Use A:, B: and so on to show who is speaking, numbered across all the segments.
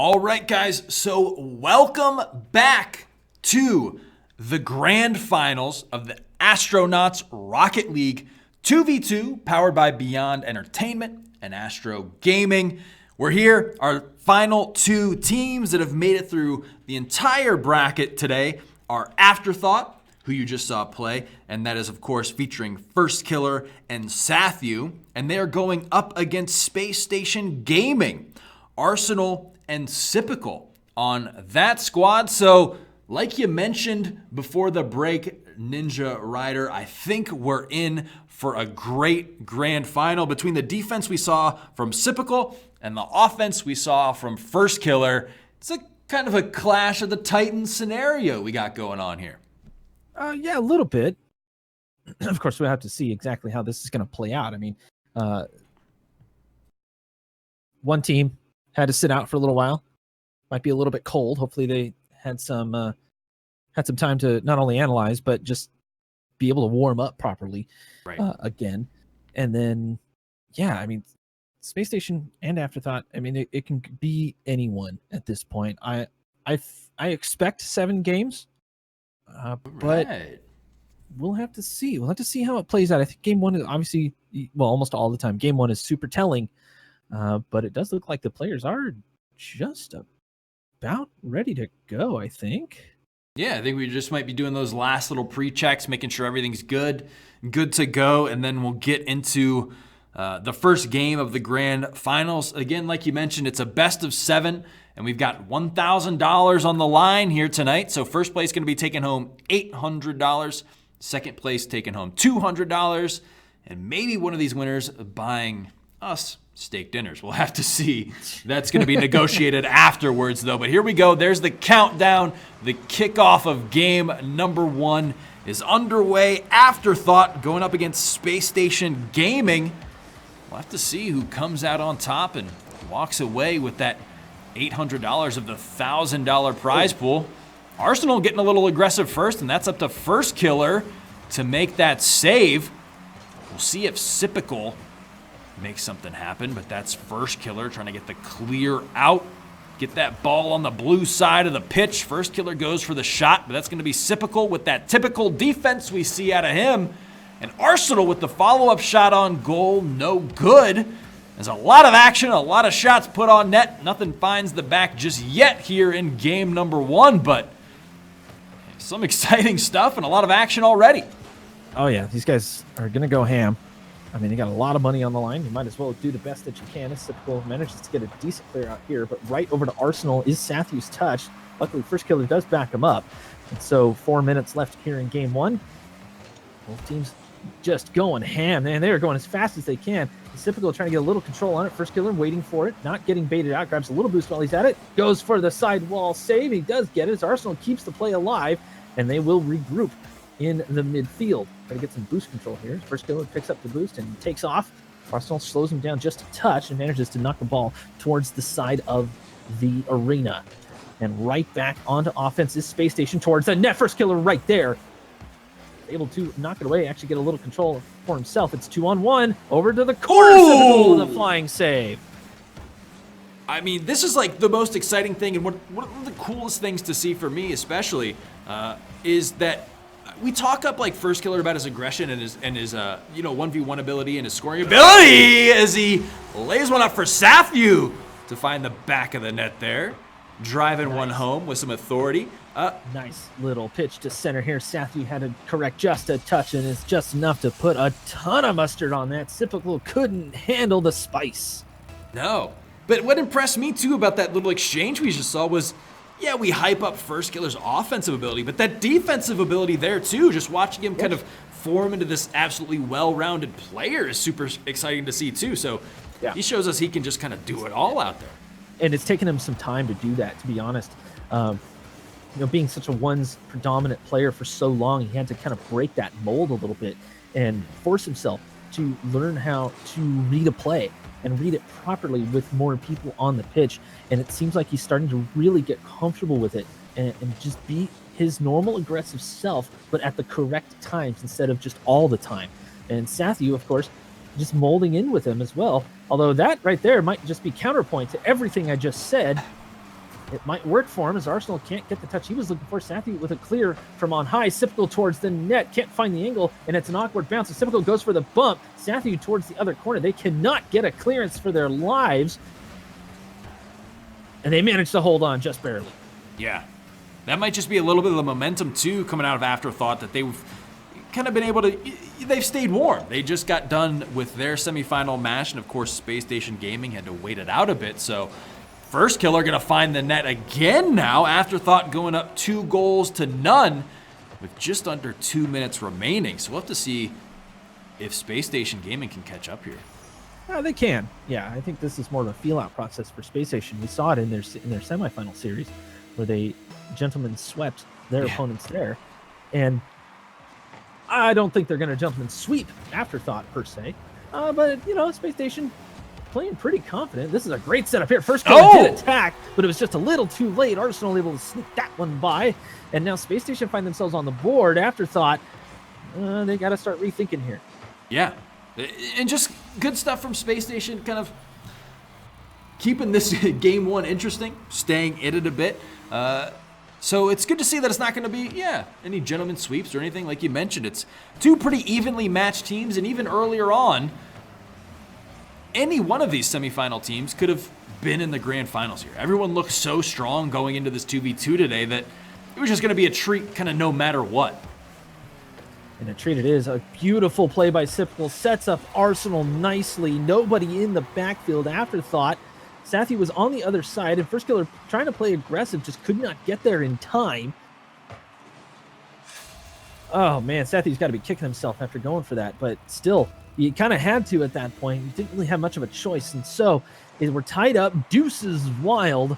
A: All right, guys, so welcome back to the grand finals of the Astronauts Rocket League 2v2, powered by Beyond Entertainment and ASTRO Gaming. We're here, our final two teams that have made it through the entire bracket today are Afterthought, who you just saw play, and that is, of course, featuring First Killer and Sathu, and they are going up against Spacestation Gaming, Arsenal, and Sipical on that squad. So, like you mentioned before the break, Ninja Rider, I think we're in for a great grand final between the defense we saw from Sipical and the offense we saw from First Killer. It's a kind of a Clash of the Titans scenario we got going on here.
B: Yeah, a little bit. Of course, we'll have to see exactly how this is going to play out. I mean, one team had to sit out for a little while. Might be a little bit cold. Hopefully they had some time to not only analyze, but just be able to warm up properly again. And then, yeah, I mean, Space Station and Afterthought, I mean, it can be anyone at this point. I expect 7 games, but we'll have to see. We'll have to see how it plays out. I think game 1 is obviously, well, almost all the time, game 1 is super telling. But it does look like the players are just about ready to go, I think.
A: Yeah, I think we just might be doing those last little pre-checks, making sure everything's good to go, and then we'll get into the first game of the grand finals. Again, like you mentioned, it's a best of 7, and we've got $1,000 on the line here tonight. So first place going to be taking home $800, second place taking home $200, and maybe one of these winners buying us steak dinners. We'll have to see. That's going to be negotiated afterwards, though. But here we go. There's the countdown. The kickoff of game number 1 is underway. Afterthought going up against Space Station Gaming. We'll have to see who comes out on top and walks away with that $800 of the $1,000 prize pool. Arsenal getting a little aggressive first, and that's up to First Killer to make that save. We'll see if Sipical make something happen, but that's First Killer trying to get the clear out, get that ball on the blue side of the pitch. First Killer goes for the shot, but that's going to be Sipical with that typical defense we see out of him. And Arsenal with the follow-up shot on goal, no good. There's a lot of action, a lot of shots put on net. Nothing finds the back just yet here in game number 1, but some exciting stuff and a lot of action already.
B: Oh yeah, these guys are going to go ham. I mean, you got a lot of money on the line. You might as well do the best that you can. As Sipical manages to get a decent clear out here, but right over to Arsenal is Sathu's touch. Luckily, First Killer does back him up. And so 4 minutes left here in game 1. Both teams just going ham, and they're going as fast as they can. Sipical trying to get a little control on it. First Killer waiting for it, not getting baited out. Grabs a little boost while he's at it. Goes for the sidewall save. He does get it as Arsenal keeps the play alive, and they will regroup in the midfield. Try to get some boost control here. First Killer picks up the boost and takes off. Arsenal slows him down just a touch and manages to knock the ball towards the side of the arena. And right back onto offense is Space Station towards the net. First Killer right there, able to knock it away, actually get a little control for himself. It's 2-on-1 over to the corner. Sipical with a flying save.
A: I mean, this is like the most exciting thing, and one of the coolest things to see for me especially is that we talk up like First Killer about his aggression and his 1v1 ability and his scoring ability as he lays one up for Sathu to find the back of the net there. Driving one home with some authority.
B: Nice little pitch to center here. Sathu had to correct just a touch, and it's just enough to put a ton of mustard on that. Sipical couldn't handle the spice.
A: No. But what impressed me, too, about that little exchange we just saw was, yeah, we hype up First Killer's offensive ability, but that defensive ability there, too, just watching him kind of form into this absolutely well-rounded player is super exciting to see, too. So he shows us he can just kind of do it all out there.
B: And it's taken him some time to do that, to be honest. Being such a one's predominant player for so long, he had to kind of break that mold a little bit and force himself to learn how to read a play and read it properly with more people on the pitch. And it seems like he's starting to really get comfortable with it and just be his normal aggressive self, but at the correct times instead of just all the time. And Sathu, of course, just molding in with him as well. Although that right there might just be counterpoint to everything I just said. It might work for him as Arsenal can't get the touch he was looking for. Sathy with a clear from on high. Sipkel towards the net. Can't find the angle, and it's an awkward bounce. Sipkel goes for the bump. Sathy towards the other corner. They cannot get a clearance for their lives. And they managed to hold on just barely.
A: Yeah. That might just be a little bit of the momentum, too, coming out of Afterthought, that they've kind of been able to... They've stayed warm. They just got done with their semifinal match, and, of course, Spacestation Gaming had to wait it out a bit, so... First killer going to find the net again now. Afterthought going up 2-0 with just under 2 minutes remaining. So we'll have to see if Spacestation Gaming can catch up here.
B: They can. Yeah, I think this is more of a feel-out process for Spacestation. We saw it in their semifinal series where they gentlemen swept their opponents there. And I don't think they're going to gentlemen sweep Afterthought per se. But, you know, Spacestation playing pretty confident. This is a great setup here. First killer did attack, but it was just a little too late. Arsenal able to sneak that one by. And now Spacestation find themselves on the board. Afterthought, they got to start rethinking here.
A: Yeah. And just good stuff from Spacestation, kind of keeping this game one interesting, staying in it a bit. So it's good to see that it's not going to be, any gentleman sweeps or anything like you mentioned. It's two pretty evenly matched teams, and even earlier on, any one of these semifinal teams could have been in the grand finals here. Everyone looked so strong going into this 2v2 today that it was just going to be a treat kind of no matter what.
B: And a treat it is. A beautiful play by Sipkel sets up Arsenal nicely. Nobody in the backfield. Afterthought. Sathy was on the other side, and First Killer trying to play aggressive, just could not get there in time. Oh man, Sathy's got to be kicking himself after going for that, but still, you kind of had to at that point. You didn't really have much of a choice, and so we're tied up. Deuces wild.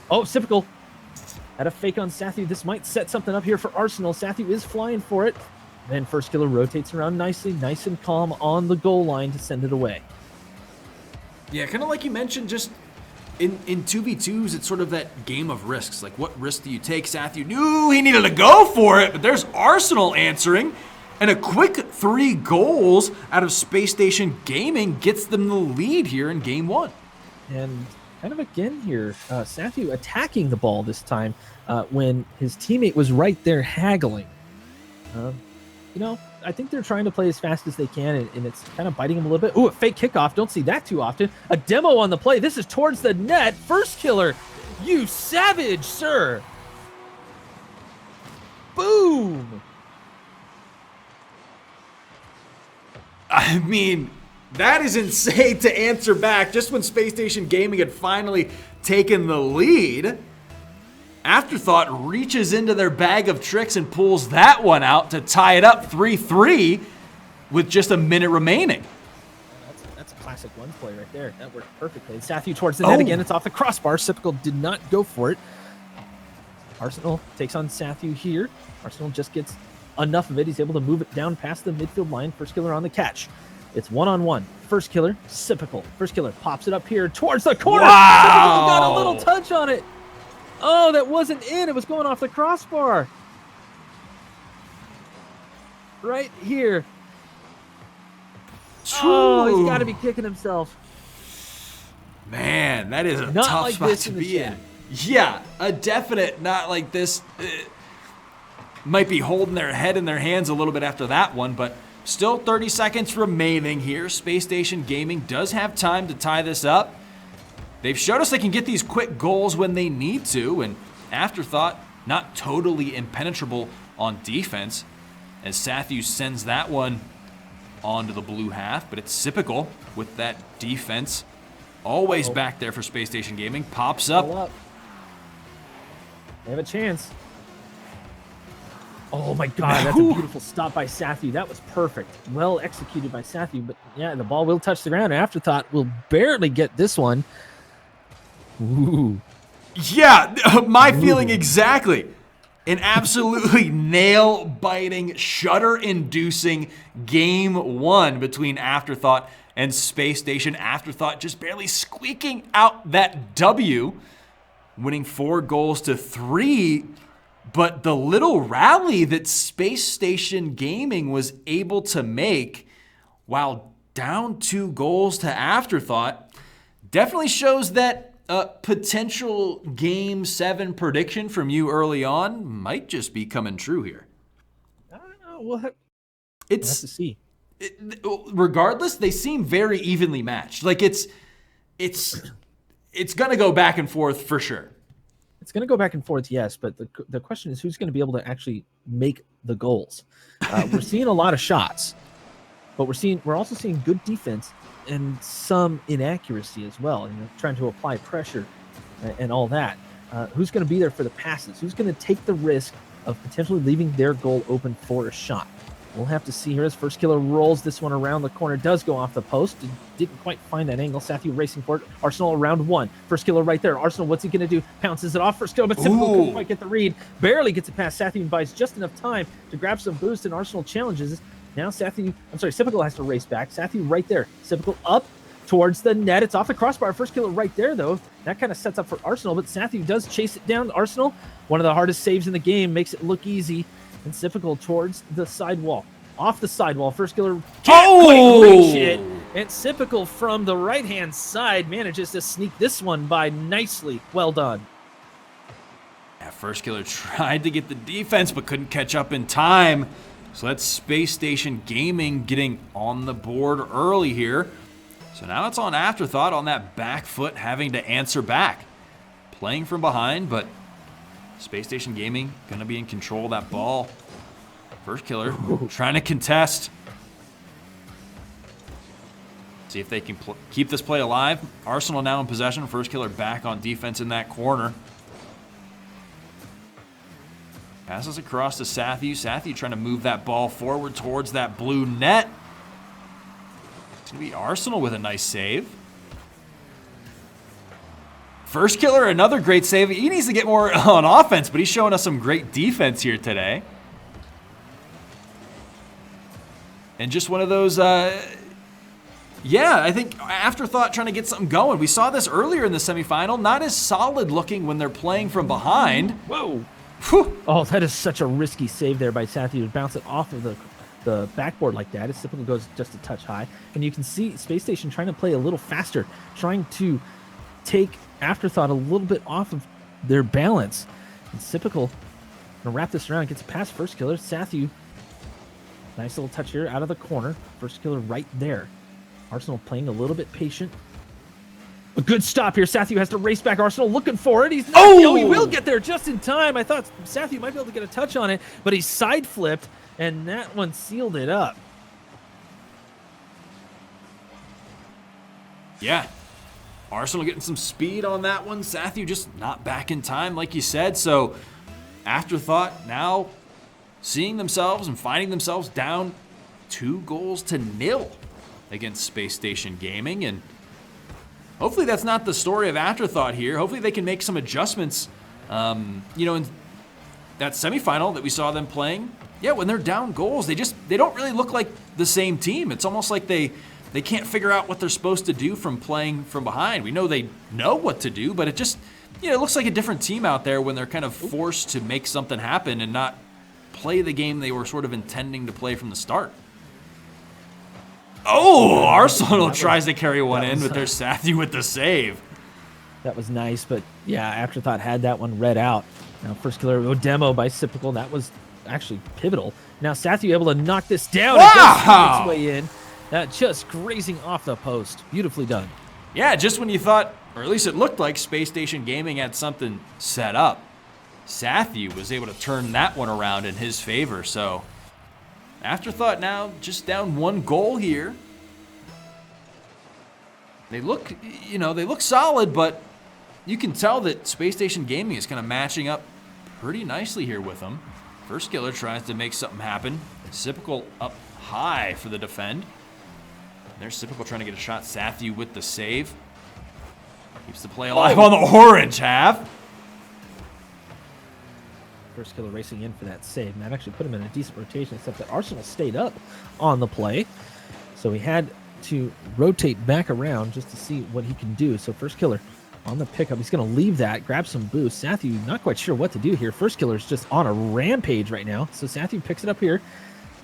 B: Oh, Sipkel had a fake on Sathy. This might set something up here for Arsenal. Sathy is flying for it. Then First Killer rotates around nicely, nice and calm on the goal line to send it away.
A: Yeah, kind of like you mentioned, just in 2v2s, it's sort of that game of risks. Like, what risk do you take? Sathy knew he needed to go for it, but there's Arsenal answering. And a quick 3 goals out of Spacestation Gaming gets them the lead here in game one. And
B: kind of again here, Sathy attacking the ball this time when his teammate was right there haggling. You know, I think they're trying to play as fast as they can, and it's kind of biting him a little bit. Ooh, a fake kickoff. Don't see that too often. A demo on the play. This is towards the net. First Killer, you savage, sir. Boom.
A: I mean, that is insane to answer back just when Spacestation Gaming had finally taken the lead. Afterthought reaches into their bag of tricks and pulls that one out to tie it up 3-3 with just a minute remaining.
B: That's a classic one play right there. That worked perfectly. Sathy towards the net again. It's off the crossbar. Sipkel did not go for it. Arsenal takes on Sathy here. Arsenal just gets enough of it. He's able to move it down past the midfield line. First Killer on the catch. It's 1-on-1. First Killer, Sipkel. First Killer pops it up here towards the corner.
A: Wow.
B: Sipkel got a little touch on it. Oh, that wasn't in. It was going off the crossbar. Right here. Oh, he's got to be kicking himself.
A: Man, that is a
B: Not
A: tough
B: like
A: spot
B: this
A: to
B: in the
A: be
B: chat.
A: in. Yeah, a definite not like this. Might be holding their head in their hands a little bit after that one, but still 30 seconds remaining here. Spacestation Gaming does have time to tie this up. They've showed us they can get these quick goals when they need to, and Afterthought not totally impenetrable on defense as Sathy sends that one onto the blue half, but it's Sipkel with that defense always back there for Spacestation Gaming. Pops up.
B: They have a chance. Oh my God, that's a beautiful stop by Sathy. That was perfect. Well executed by Sathy, but yeah, the ball will touch the ground. Afterthought will barely get this one. Ooh.
A: Yeah, my feeling exactly. An absolutely nail-biting, shudder-inducing game one between Afterthought and Spacestation. Afterthought just barely squeaking out that W, winning 4-3. But the little rally that Spacestation Gaming was able to make while down 2 goals to Afterthought definitely shows that potential Game 7 prediction from you early on might just be coming true here.
B: I don't know. We'll have to see.
A: Regardless, they seem very evenly matched. Like it's going to go back and forth for sure.
B: It's going to go back and forth, yes, but the question is who's going to be able to actually make the goals. We're seeing a lot of shots, but we're also seeing good defense and some inaccuracy as well. Trying to apply pressure and all that. Who's going to be there for the passes? Who's going to take the risk of potentially leaving their goal open for a shot? We'll have to see here as First Killer rolls this one around the corner. Does go off the post. Didn't quite find that angle. Sathu racing for it. Arsenal around one. First Killer right there. Arsenal, what's he going to do? Pounces it off. First Killer, but Typical couldn't quite get the read. Barely gets it past Sathu and buys just enough time to grab some boost, and Arsenal challenges. Now Typical has to race back. Sathu right there. Typical up towards the net. It's off the crossbar. First Killer right there, though. That kind of sets up for Arsenal, but Sathu does chase it down. Arsenal, one of the hardest saves in the game, makes it look easy. And Typical towards the sidewall. Off the sidewall. First Killer can't quite reach it. And Typical from the right-hand side manages to sneak this one by nicely. Well done.
A: Yeah, First Killer tried to get the defense, but couldn't catch up in time. So that's Space Station Gaming getting on the board early here. So now it's on Afterthought on that back foot, having to answer back. Playing from behind, but Space Station Gaming going to be in control of that ball. First Killer trying to contest. See if they can keep this play alive. Arsenal now in possession. First Killer back on defense in that corner. Passes across to Sathu. Sathu trying to move that ball forward towards that blue net. It's going to be Arsenal with a nice save. First Killer, another great save. He needs to get more on offense, but he's showing us some great defense here today. And just one of those, yeah, I think Afterthought trying to get something going. We saw this earlier in the semifinal. Not as solid looking when they're playing from behind.
B: Whoa.
A: Whew.
B: Oh, that is such a risky save there by Sathu to bounce it off of the backboard like that. It simply goes just a touch high. And you can see Space Station trying to play a little faster, trying to take Afterthought a little bit off of their balance. And Typical gonna wrap this around, gets it past First Killer. Sathu, nice little touch here out of the corner. First Killer right there. Arsenal playing a little bit patient. A good stop here. Sathu has to race back. Arsenal looking for it. He's not, oh, he will get there just in time. I thought Sathu might be able to get a touch on it, but he side flipped, and that one sealed it up.
A: Yeah. Arsenal getting some speed on that one. Sathu just not back in time, like you said. So Afterthought now seeing themselves and finding themselves down 2-0 against Space Station Gaming. And hopefully that's not the story of Afterthought here. Hopefully they can make some adjustments. In that semifinal that we saw them playing, yeah, when they're down goals, they don't really look like the same team. It's almost like they can't figure out what they're supposed to do from playing from behind. We know they know what to do, but it just, it looks like a different team out there when they're kind of forced to make something happen and not play the game they were sort of intending to play from the start. Oh, Arsenal tries to carry one in, but there's Sathu with the save.
B: That was nice, but yeah, Afterthought had that one read out. Now First Killer demo by Typical. That was actually pivotal. Now Sathu able to knock this down.
A: Wow!
B: It does find its way in. Just grazing off the post. Beautifully done.
A: Yeah, just when you thought, or at least it looked like Space Station Gaming had something set up, Sathu was able to turn that one around in his favor. So Afterthought now just down 1 goal here. They look, they look solid, but you can tell that Space Station Gaming is kind of matching up pretty nicely here with them. First Killer tries to make something happen. Typical up high for the defend. There's Typical trying to get a shot. Sathu with the save. Keeps the play alive on the orange half.
B: First Killer racing in for that save. And that actually put him in a decent rotation, except that Arsenal stayed up on the play. So he had to rotate back around just to see what he can do. So First Killer on the pickup. He's going to leave that, grab some boost. Sathu not quite sure what to do here. First Killer's just on a rampage right now. So Sathu picks it up here.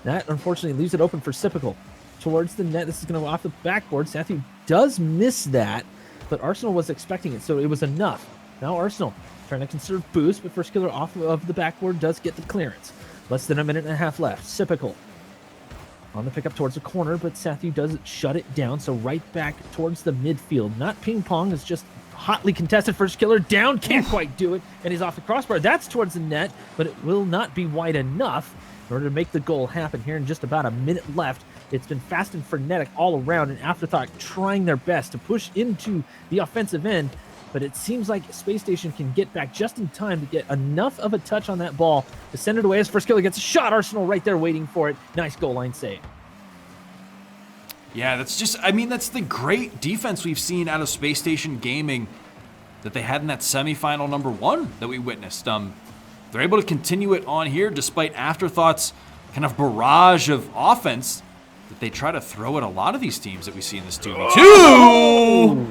B: That unfortunately leaves it open for Typical towards the net. This is going to go off the backboard. Sathu does miss that, but Arsenal was expecting it, so it was enough. Now Arsenal trying to conserve boost, but first killer off of the backboard does get the clearance. Less than a minute and a half left. Sipical on the pickup towards the corner, but Sathu does shut it down, so right back towards the midfield. Not ping pong, it's just hotly contested. First killer down, can't quite do it, and he's off the crossbar. That's towards the net, but it will not be wide enough in order to make the goal happen here in just about a minute left. It's been fast and frenetic all around, and Afterthought trying their best to push into the offensive end, but it seems like Space Station can get back just in time to get enough of a touch on that ball to send it away as first killer gets a shot. Arsenal right there waiting for it. Nice goal line save.
A: Yeah, that's just, I mean, that's the great defense we've seen out of Space Station Gaming that they had in that semifinal #1 that we witnessed. They're able to continue it on here despite Afterthought's kind of barrage of offense that they try to throw at a lot of these teams that we see in this 2v2.
B: Oh!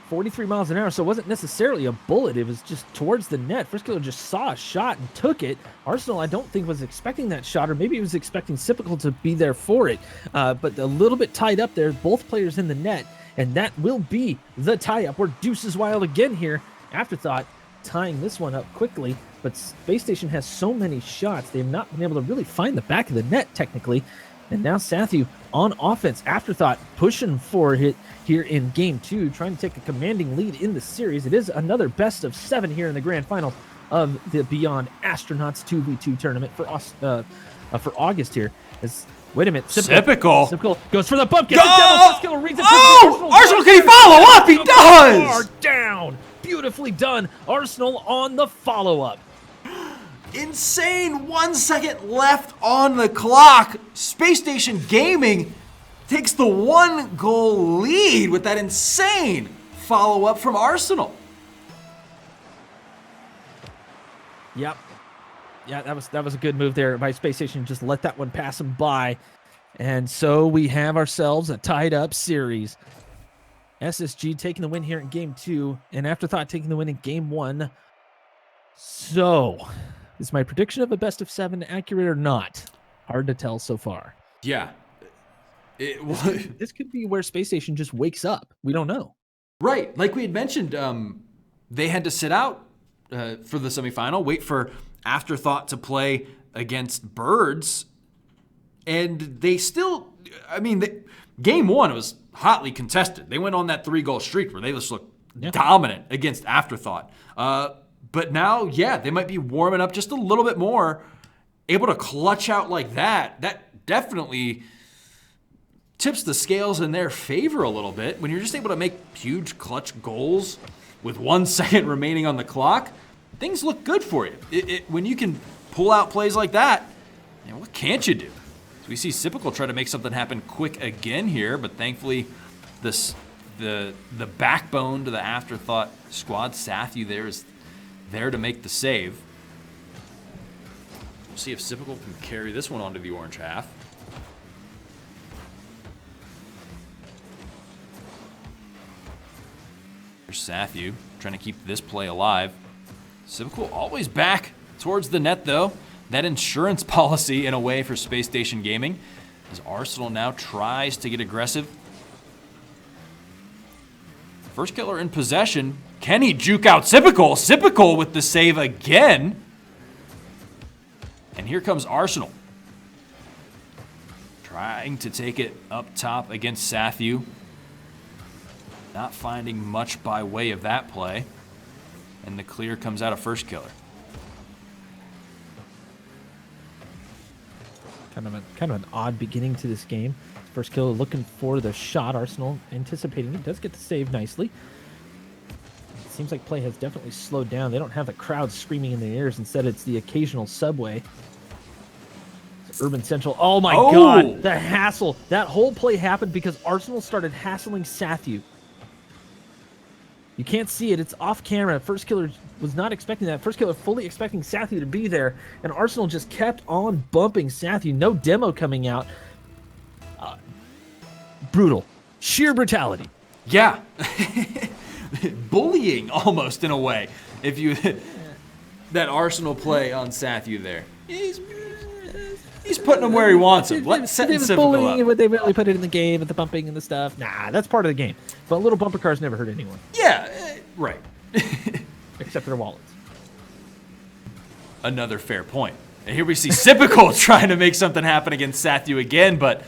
B: 43 miles an hour, so it wasn't necessarily a bullet. It was just towards the net. First killer just saw a shot and took it. Arsenal, I don't think, was expecting that shot, or maybe he was expecting Sipical to be there for it. But a little bit tied up there, both players in the net, and that will be the tie-up. We're deuces wild again here. Afterthought tying this one up quickly, but Space Station has so many shots, they've not been able to really find the back of the net, technically. And now Sathu on offense. Afterthought pushing for it here in game 2, trying to take a commanding lead in the series. It is another best of 7 here in the grand final of the Beyond Astronauts 2v2 tournament for August here. Wait a minute. Sipical goes for the bump. Gets it down. First killer reads it.
A: Arsenal, can he follow up? He does!
B: Down. Beautifully done. Arsenal on the follow-up.
A: Insane. 1 second left on the clock. Space Station Gaming takes the 1-goal lead with that insane follow-up from Arsenal.
B: Yep. Yeah, that was a good move there by Space Station. Just let that one pass him by. And so we have ourselves a tied-up series. SSG taking the win here in game 2, and Afterthought taking the win in game 1. So, is my prediction of a best of 7 accurate or not? Hard to tell so far.
A: Yeah.
B: This could be where Space Station just wakes up. We don't know.
A: Right. Like we had mentioned, they had to sit out for the semifinal, wait for Afterthought to play against Birds. And they still, I mean, game 1 was hotly contested. They went on that 3-goal streak where they just looked dominant against Afterthought. But now, yeah, they might be warming up just a little bit more, able to clutch out like that. That definitely tips the scales in their favor a little bit. When you're just able to make huge clutch goals with 1 second remaining on the clock, things look good for you. When you can pull out plays like that, what can't you do? So we see Sipical try to make something happen quick again here, but thankfully the backbone to the Afterthought squad, Sathu, there is there to make the save. We'll see if Sipical can carry this one onto the orange half. Here's Sathu trying to keep this play alive. Sipical always back towards the net, though. That insurance policy in a way for Space Station Gaming, as Arsenal now tries to get aggressive. First killer in possession. Can he juke out Sipical? Sipical with the save again. And here comes Arsenal, trying to take it up top against Sathu. Not finding much by way of that play. And the clear comes out of first killer.
B: Kind of an odd beginning to this game. First killer looking for the shot. Arsenal anticipating it. Does get the save nicely. It seems like play has definitely slowed down. They don't have the crowd screaming in their ears. Instead, it's the occasional subway. It's Urban Central. Oh my God. The hassle. That whole play happened because Arsenal started hassling Sathu. You can't see it. It's off camera. First killer was not expecting that. First killer fully expecting Sathu to be there. And Arsenal just kept on bumping Sathu. No demo coming out. Brutal. Sheer brutality.
A: Yeah. Bullying almost in a way. If you that Arsenal play on Sathu there. He's putting him where he wants him. Let's set
B: It was
A: Civical
B: bullying,
A: up.
B: would they really put it in the game with the bumping and the stuff? Nah, that's part of the game. But little bumper cars never hurt anyone,
A: Yeah, right.
B: except their wallets.
A: Another fair point. And here we see Civical trying to make something happen against Sathu again, but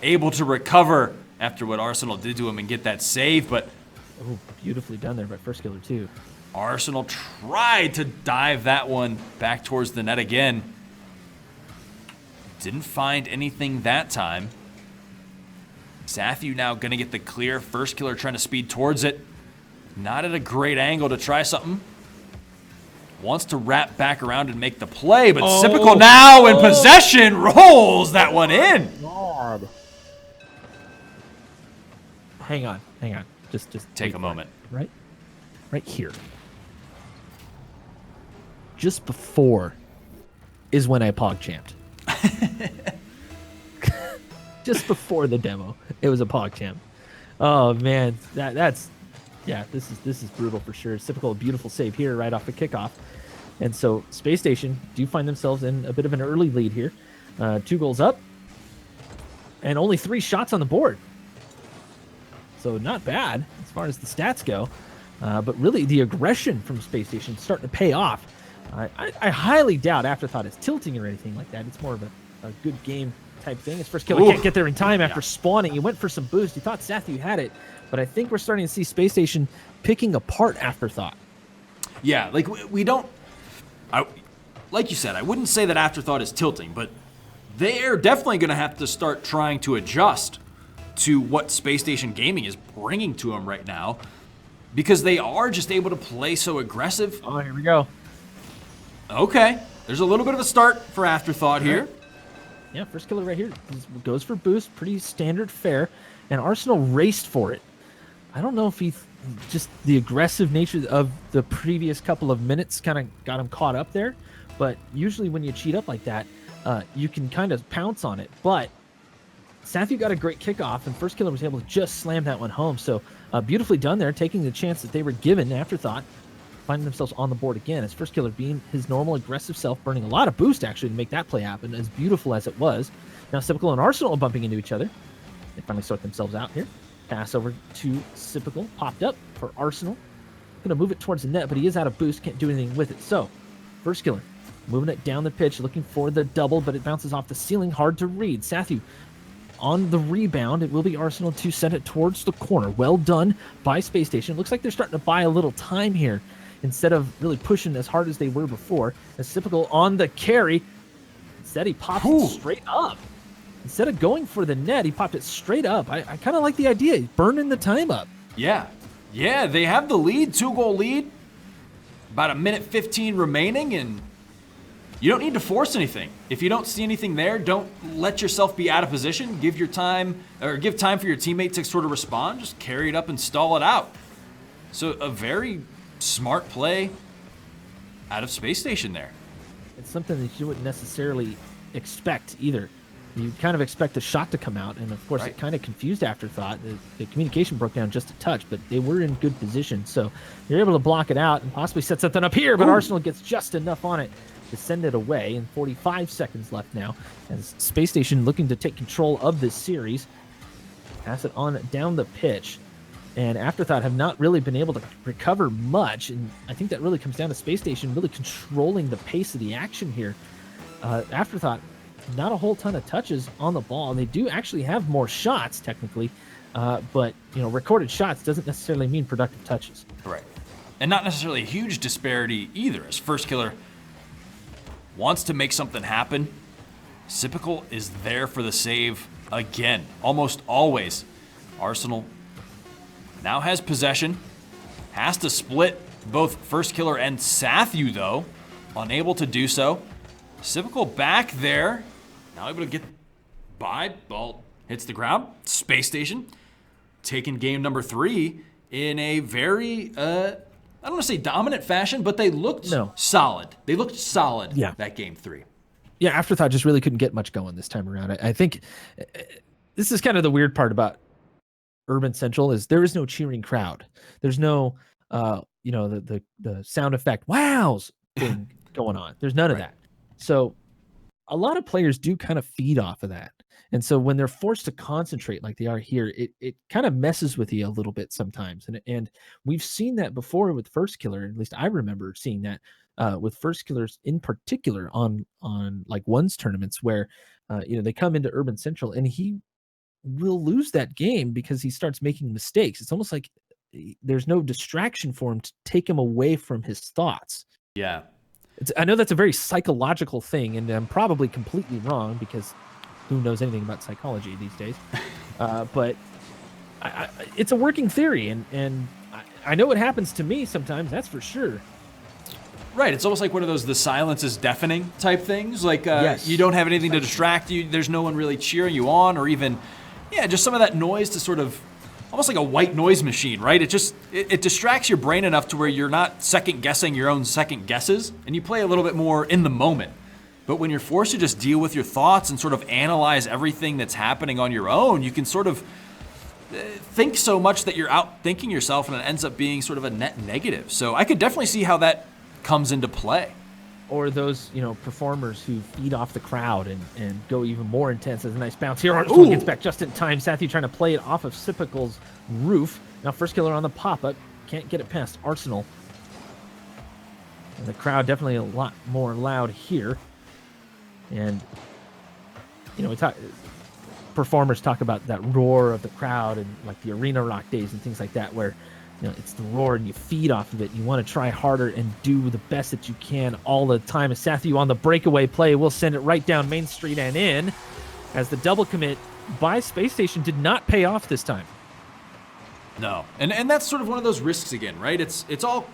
A: able to recover after what Arsenal did to him and get that save. But
B: Oh, beautifully done there by First Killer too.
A: Arsenal tried to dive that one back towards the net again. Didn't find anything that time. Sathu now going to get the clear. First Killer trying to speed towards it. Not at a great angle to try something. Wants to wrap back around and make the play, but Civical now in possession rolls that one in.
B: God. Hang on. Just
A: Take a moment.
B: Right here. Just before is when I pog champed. Just before the demo, it was a pog champ. Oh man, that's this is brutal for sure. Typical beautiful save here right off the kickoff. And so Space Station do find themselves in a bit of an early lead here. 2 goals up and only 3 shots on the board. So not bad as far as the stats go. But really the aggression from Space Station is starting to pay off. I highly doubt Afterthought is tilting or anything like that. It's more of a good game type thing. His first kill, he can't get there in time after spawning. He went for some boost. He thought Sathu had it, but I think we're starting to see Space Station picking apart Afterthought.
A: Yeah, like we don't... like you said, I wouldn't say that Afterthought is tilting, but they're definitely going to have to start trying to adjust to what Space Station Gaming is bringing to them right now, because they are just able to play so aggressive.
B: Oh, here we go.
A: Okay, there's a little bit of a start for Afterthought here.
B: Yeah, first killer right here goes for boost, pretty standard fare, and Arsenal raced for it. I don't know if just the aggressive nature of the previous couple of minutes kind of got him caught up there, but usually when you cheat up like that, you can kind of pounce on it. But Sathu got a great kickoff, and First Killer was able to just slam that one home. So beautifully done there, taking the chance that they were given. Afterthought finding themselves on the board again, as First Killer being his normal aggressive self, burning a lot of boost actually to make that play happen, as beautiful as it was. Now Cypical and Arsenal are bumping into each other. They finally sort themselves out here. Pass over to Cypical, popped up for Arsenal. Going to move it towards the net, but he is out of boost, can't do anything with it. So, First Killer moving it down the pitch, looking for the double, but it bounces off the ceiling, hard to read. Sathu on the rebound. It will be Arsenal to send it towards the corner. Well done by Space Station. Looks like they're starting to buy a little time here instead of really pushing as hard as they were before. As Cypical on the carry. Instead, he pops it straight up. Instead of going for the net, he popped it straight up. I kind of like the idea. He's burning the time up.
A: Yeah, they have the lead, 2-goal lead. About 1:15 remaining, and you don't need to force anything. If you don't see anything there, don't let yourself be out of position. Give time for your teammate to sort of respond. Just carry it up and stall it out. So a very smart play out of Space Station there.
B: It's something that you wouldn't necessarily expect either. You kind of expect a shot to come out, and of course it kind of confused Afterthought. The communication broke down just a touch, but they were in good position. So you're able to block it out and possibly set something up here, but Arsenal gets just enough on it to send it away. And 45 seconds left now as Space Station looking to take control of this series. Pass it on down the pitch. And Afterthought have not really been able to recover much, and I think that really comes down to Space Station really controlling the pace of the action here. Afterthought, not a whole ton of touches on the ball. They do actually have more shots, technically, but recorded shots doesn't necessarily mean productive touches.
A: Right. And not necessarily a huge disparity either, as First Killer wants to make something happen. Cypical is there for the save again, almost always. Arsenal now has possession, has to split both First Killer and Sathu, though, unable to do so. Cypical back there, now able to get by, ball hits the ground. Space Station taking game number 3 in a very, I don't want to say dominant fashion, but they looked solid. They looked solid that game 3.
B: Yeah, Afterthought just really couldn't get much going this time around. I think this is kind of the weird part about Urban Central is there is no cheering crowd. There's no, the sound effect wows thing going on. There's none of that. So a lot of players do kind of feed off of that. And so when they're forced to concentrate like they are here, it kind of messes with you a little bit sometimes. And we've seen that before with First Killer. At least I remember seeing that with First Killers in particular on like ones tournaments where they come into Urban Central and he will lose that game because he starts making mistakes. It's almost like there's no distraction for him to take him away from his thoughts.
A: Yeah.
B: I know that's a very psychological thing, and I'm probably completely wrong because who knows anything about psychology these days? But it's a working theory, and I know it happens to me sometimes. That's for sure.
A: Right. It's almost like one of those the silence is deafening type things. Like
B: Yes.
A: you don't have anything to distract you. There's no one really cheering you on, or even just some of that noise to sort of almost like a white noise machine, right? It distracts your brain enough to where you're not second guessing your own second guesses, and you play a little bit more in the moment. But when you're forced to just deal with your thoughts and sort of analyze everything that's happening on your own, you can sort of think so much that you're outthinking yourself, and it ends up being sort of a net negative. So I could definitely see how that comes into play.
B: Or those, performers who feed off the crowd and go even more intense. There's a nice bounce here. Arsenal gets back just in time. Sathy trying to play it off of Sipical's roof. Now First Killer on the pop-up. Can't get it past Arsenal. And the crowd definitely a lot more loud here. And, performers talk about that roar of the crowd and like the arena rock days and things like that where it's the roar and you feed off of it. You want to try harder and do the best that you can all the time. As Sathy on the breakaway play will send it right down Main Street and in, as the double commit by Space Station did not pay off this time.
A: No. And that's sort of one of those risks again, right? It's all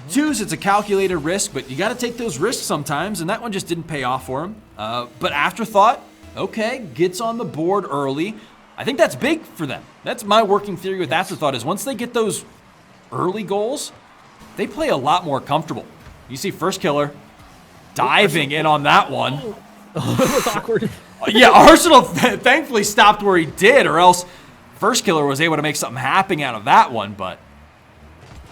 A: twos, it's a calculated risk, but you got to take those risks sometimes, and that one just didn't pay off for him. But Afterthought, okay, gets on the board early. I think that's big for them. That's my working theory with Afterthought is once they get those early goals, they play a lot more comfortable. You see First Killer diving in on that one.
B: Oh, it was awkward.
A: Yeah, Arsenal thankfully stopped where he did, or else First Killer was able to make something happen out of that one, but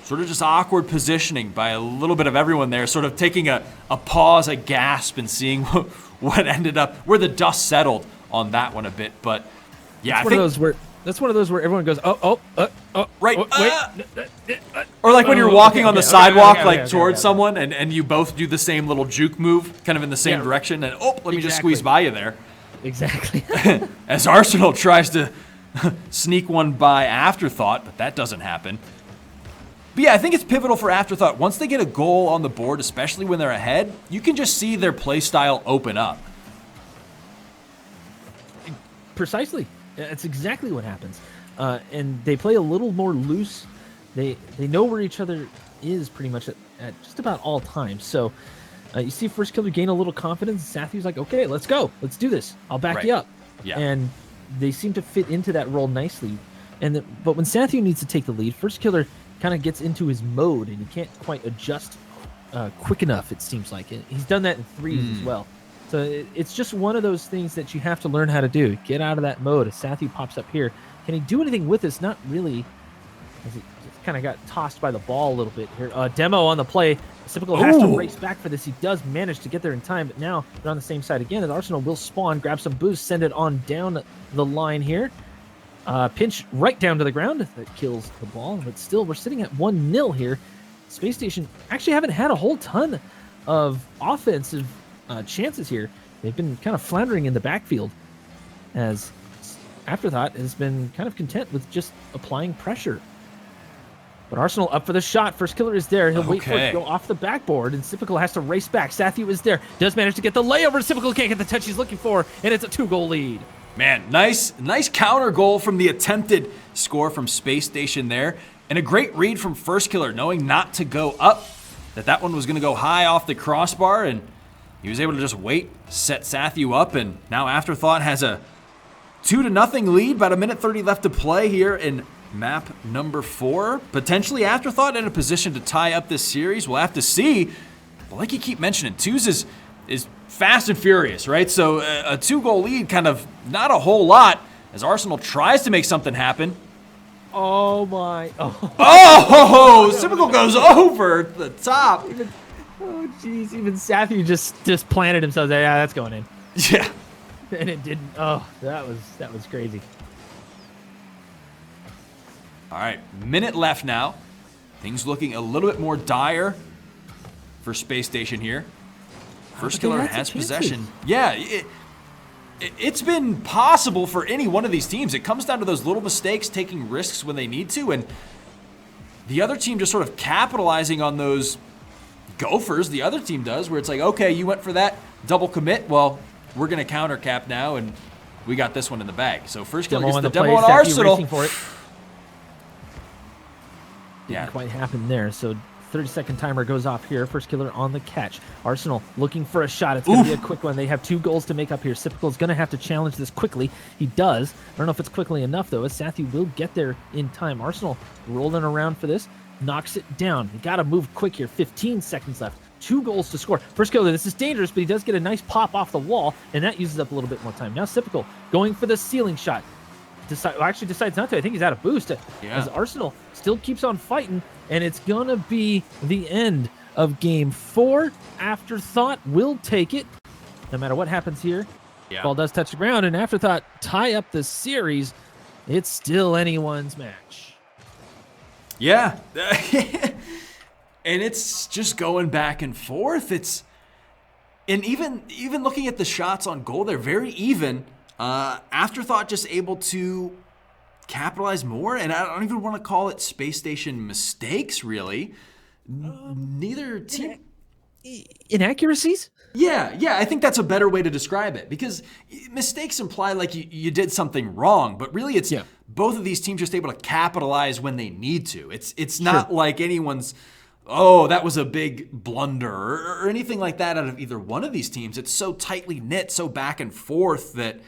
A: sort of just awkward positioning by a little bit of everyone there, sort of taking a pause, a gasp, and seeing what ended up, where the dust settled on that one a bit. But yeah,
B: that's one of those where everyone goes,
A: right,
B: wait.
A: Or like when you're walking on the sidewalk, towards someone, and you both do the same little juke move, kind of in the same direction, and let me just squeeze by you there.
B: Exactly.
A: As Arsenal tries to sneak one by Afterthought, but that doesn't happen. But yeah, I think it's pivotal for Afterthought. Once they get a goal on the board, especially when they're ahead, you can just see their play style open up.
B: Precisely. That's exactly what happens. And they play a little more loose. They know where each other is pretty much at just about all times. So you see First Killer gain a little confidence. Sathy's like, okay, let's go. Let's do this. I'll back you up.
A: Yeah.
B: And they seem to fit into that role nicely. But when Sathy needs to take the lead, First Killer kind of gets into his mode and he can't quite adjust quick enough, it seems like. He's done that in threes as well. So it's just one of those things that you have to learn how to do. Get out of that mode. As Sathy pops up here, can he do anything with this? Not really. As he just kind of got tossed by the ball a little bit here. Demo on the play. Sipical has to race back for this. He does manage to get there in time, but now they're on the same side again. As Arsenal will spawn, grab some boost, send it on down the line here. Pinch right down to the ground. That kills the ball, but still we're sitting at 1-0 here. Space Station actually haven't had a whole ton of offensive chances here. They've been kind of floundering in the backfield as Afterthought has been kind of content with just applying pressure. But Arsenal up for the shot. First Killer is there. He'll wait for it to go off the backboard, and Sipical has to race back. Sathy is there. Does manage to get the layover. Sipical can't get the touch he's looking for, and it's a 2-goal lead.
A: Man, nice counter goal from the attempted score from Space Station there. And a great read from First Killer, knowing not to go up, that one was going to go high off the crossbar, and he was able to just wait, set Sathy up, and now Afterthought has a 2-0 lead. About 1:30 left to play here in map number 4. Potentially Afterthought in a position to tie up this series. We'll have to see. But like you keep mentioning, twos is fast and furious, right? So a 2-goal lead, kind of not a whole lot, as Arsenal tries to make something happen.
B: Oh my!
A: Oh! Sipical goes over the top.
B: Oh, jeez. Even Sathu just planted himself there. Yeah, that's going in.
A: Yeah.
B: And it didn't. Oh, that was crazy.
A: All right, minute left now. Things looking a little bit more dire for Space Station here. First Killer has possession. Yeah, it's been possible for any one of these teams. It comes down to those little mistakes, taking risks when they need to, and the other team just sort of capitalizing on those gophers. The other team does, where it's like, okay, you went for that double commit. Well, we're going to counter cap now, and we got this one in the bag. So First Killer gets the demo on Arsenal.
B: For it.
A: Yeah.
B: Didn't quite happen there. So 30-second timer goes off here. First Killer on the catch. Arsenal looking for a shot. It's going to be a quick one. They have 2 goals to make up here. Sipical's going to have to challenge this quickly. He does. I don't know if it's quickly enough, though, as Sathu will get there in time. Arsenal rolling around for this. Knocks it down. You got to move quick here. 15 seconds left. 2 goals to score. First Killer, this is dangerous, but he does get a nice pop off the wall, and that uses up a little bit more time. Now Sipical going for the ceiling shot. Actually decides not to. I think he's out of boost. As Arsenal still keeps on fighting, and it's going to be the end of game 4. Afterthought will take it. No matter what happens here, ball does touch the ground, and Afterthought tie up the series. It's still anyone's match.
A: Yeah. And it's just going back and forth. And even looking at the shots on goal, they're very even. Afterthought just able to capitalize more, and I don't even want to call it Space Station mistakes, really. Neither team...
B: Inaccuracies?
A: Yeah, I think that's a better way to describe it, because mistakes imply like you did something wrong, but really it's both of these teams just able to capitalize when they need to. It's not like anyone's, oh, that was a big blunder or anything like that out of either one of these teams. It's so tightly knit, so back and forth that,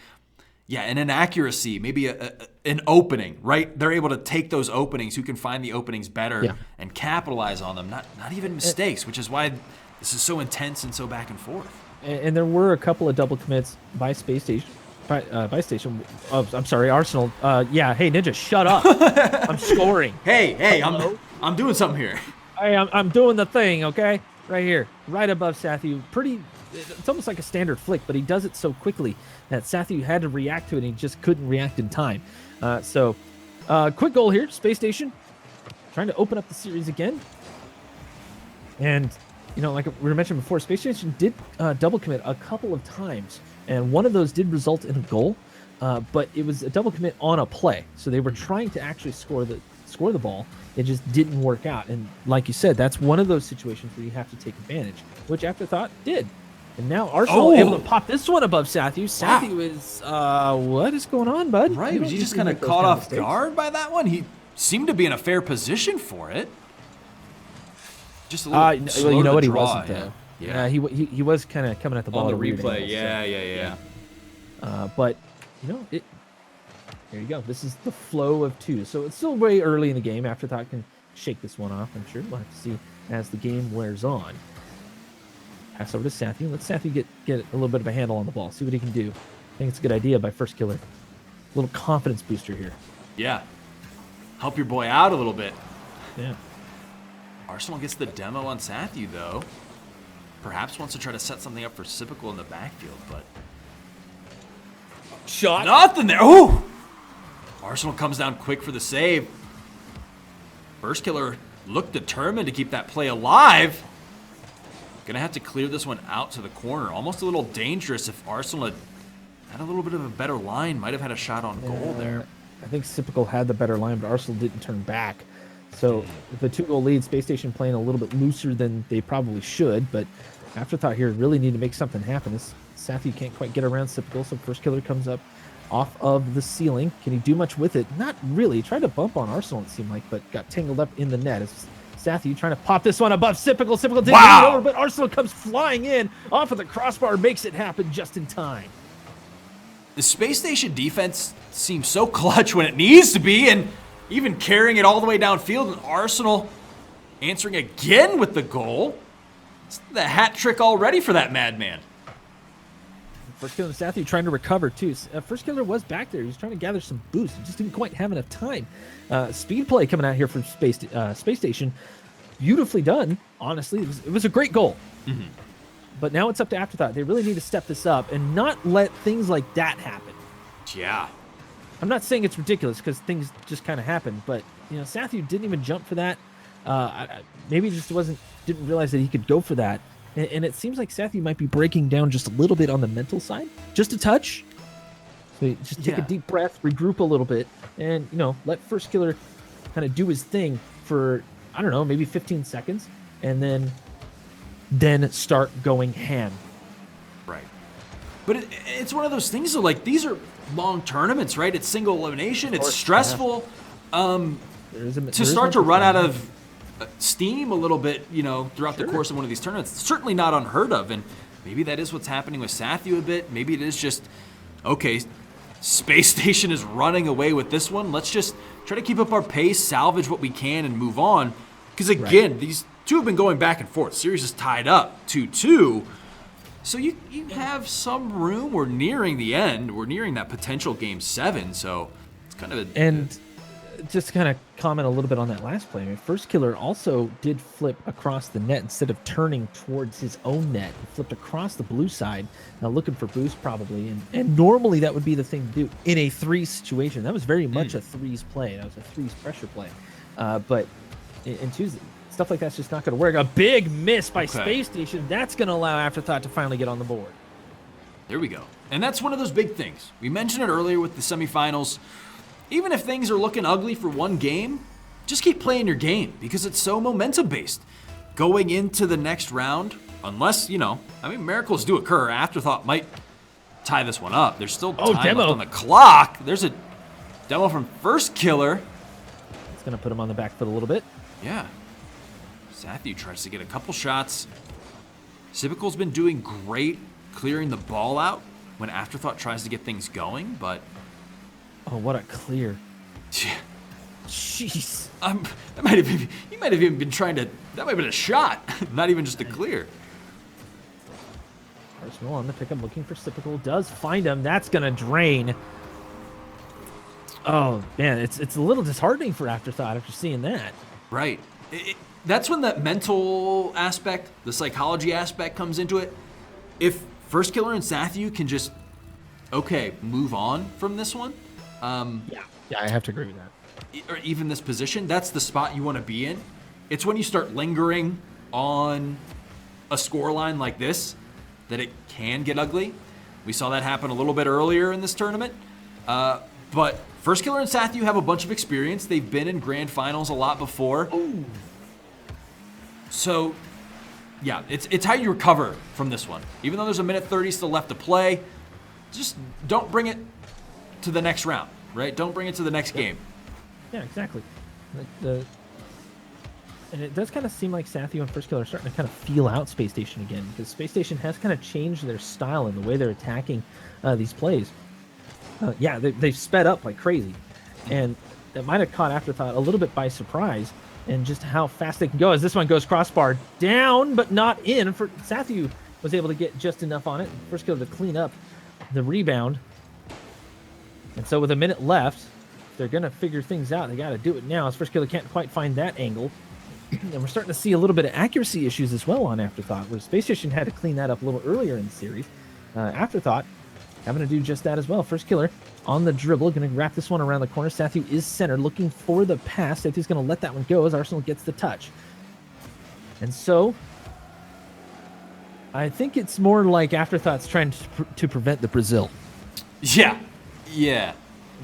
A: an inaccuracy, maybe an opening, right? They're able to take those openings, who can find the openings better and capitalize on them, not even mistakes, which is why this is so intense and so back and forth.
B: And there were a couple of double commits by Space Station. I'm sorry, Arsenal. Hey, Ninja, shut up. I'm scoring.
A: Hey, I'm doing something here.
B: I'm doing the thing, okay? Right here, right above Sathu. It's almost like a standard flick, but he does it so quickly that Sathu had to react to it, and he just couldn't react in time. Quick goal here, Space Station, trying to open up the series again. And, like we mentioned before, Space Station did double commit a couple of times, and one of those did result in a goal, but it was a double commit on a play. So they were trying to actually score the ball. It just didn't work out. And like you said, that's one of those situations where you have to take advantage, which Afterthought did. And now Arsenal able to pop this one above Sathu. Sathu is, what is going on, bud?
A: Right, was he just kind of caught off guard by that one? He seemed to be in a fair position for it. Just a little slow
B: you know
A: to
B: what,
A: draw,
B: he wasn't, though. Yeah, he was kind of coming at the ball.
A: On the replay, yeah.
B: But, there you go. This is the flow of 2. So it's still way early in the game. Afterthought can shake this one off, I'm sure. We'll have to see as the game wears on. Pass over to Sathu. Let Sathu get a little bit of a handle on the ball. See what he can do. I think it's a good idea by First Killer. A little confidence booster here.
A: Yeah. Help your boy out a little bit.
B: Yeah.
A: Arsenal gets the demo on Sathu, though. Perhaps wants to try to set something up for Sipical in the backfield, but...
B: Shot.
A: Nothing there. Oh! Arsenal comes down quick for the save. First Killer looked determined to keep that play alive. Gonna have to clear this one out to the corner. Almost a little dangerous. If Arsenal had a little bit of a better line, might have had a shot on goal there.
B: I think Sipical had the better line, but Arsenal didn't turn back. So the 2-goal lead, Space Station playing a little bit looser than they probably should, but Afterthought here really need to make something happen. This Sathu can't quite get around Sipical, so First Killer comes up off of the ceiling. Can he do much with it? Not really. Tried to bump on Arsenal, it seemed like, but got tangled up in the net. It's Sathu trying to pop this one above Sipical. Sipical didn't get it over, but Arsenal comes flying in off of the crossbar, makes it happen just in time.
A: The Space Station defense seems so clutch when it needs to be, and even carrying it all the way downfield, and Arsenal answering again with the goal. It's the hat trick already for that madman.
B: First Killer and Sathu trying to recover, too. First Killer was back there. He was trying to gather some boost. He just didn't quite have enough time. Speed play coming out here from Space Station. Beautifully done honestly, it was a great goal. But now it's up to Afterthought. They really need to step this up and not let things like that happen.
A: Yeah.
B: I'm not saying it's ridiculous because things just kind of happen, but Sathu didn't even jump for that. Maybe he just didn't realize that he could go for that. And it seems like Sathu might be breaking down just a little bit on the mental side, just a touch. So just take a deep breath, regroup a little bit, and let First Killer kind of do his thing for, I don't know, maybe 15 seconds, and then start going ham.
A: Right. But it's one of those things, like, these are long tournaments, right? It's single elimination. It's stressful. To start to run out of steam a little bit, throughout the course of one of these tournaments, it's certainly not unheard of. And maybe that is what's happening with Sathu a bit. Maybe it is just, okay, Space Station is running away with this one. Let's just try to keep up our pace, salvage what we can, and move on. Because again, these two have been going back and forth. Series is tied up 2-2. So you have some room. We're nearing the end. We're nearing that potential game 7. So it's kind of
B: and just to kind of comment a little bit on that last play. I mean, First Killer also did flip across the net instead of turning towards his own net. He flipped across the blue side, looking for boost probably. And normally that would be the thing to do in a 3 situation. That was very much a 3s play. That was a 3s pressure play. But in Tuesday, stuff like that's just not going to work. A big miss by Space Station. That's going to allow Afterthought to finally get on the board.
A: There we go. And that's one of those big things. We mentioned it earlier with the semifinals. Even if things are looking ugly for one game, just keep playing your game because it's so momentum-based. Going into the next round, unless, miracles do occur. Afterthought might tie this one up. There's still time left on the clock. There's a demo from First Killer.
B: It's going to put him on the back foot a little bit.
A: Yeah. Sathu tries to get a couple shots. Cybical's been doing great clearing the ball out when Afterthought tries to get things going, but...
B: Oh, what a clear. Jeez.
A: He might have even been trying to... That might have been a shot, not even just a clear.
B: Arsenal on the pickup looking for Cybical. Does find him. That's going to drain. Oh, man, it's a little disheartening for Afterthought after seeing that.
A: Right. That's when that mental aspect, the psychology aspect comes into it. If First Killer and Sathu can just, move on from this one.
B: Yeah, I have to agree with that.
A: Or even this position, that's the spot you want to be in. It's when you start lingering on a scoreline like this that it can get ugly. We saw that happen a little bit earlier in this tournament. But First Killer and Sathu have a bunch of experience. They've been in grand finals a lot before.
B: Ooh.
A: So, yeah, it's how you recover from this one. Even though there's a minute 30 still left to play, just don't bring it to the next round, right? Don't bring it to the next game.
B: Yeah, exactly. And it does kind of seem like Sathu and First Killer are starting to kind of feel out Space Station again, because Space Station has kind of changed their style and the way they're attacking these plays. They've sped up like crazy, and that might have caught Afterthought a little bit by surprise, and just how fast they can go as this one goes crossbar down, but not in. For Sathu was able to get just enough on it. First Killer to clean up the rebound. And so with a minute left, if they're going to figure things out, they got to do it now, as First Killer can't quite find that angle. And we're starting to see a little bit of accuracy issues as well on Afterthought, where Space Station had to clean that up a little earlier in the series. Afterthought having to do just that as well. First Killer on the dribble, going to wrap this one around the corner. Sathu is centered, looking for the pass. Sathu's going to let that one go as Arsenal gets the touch. And so I think it's more like Afterthought's trying to prevent the Brazil.
A: Yeah.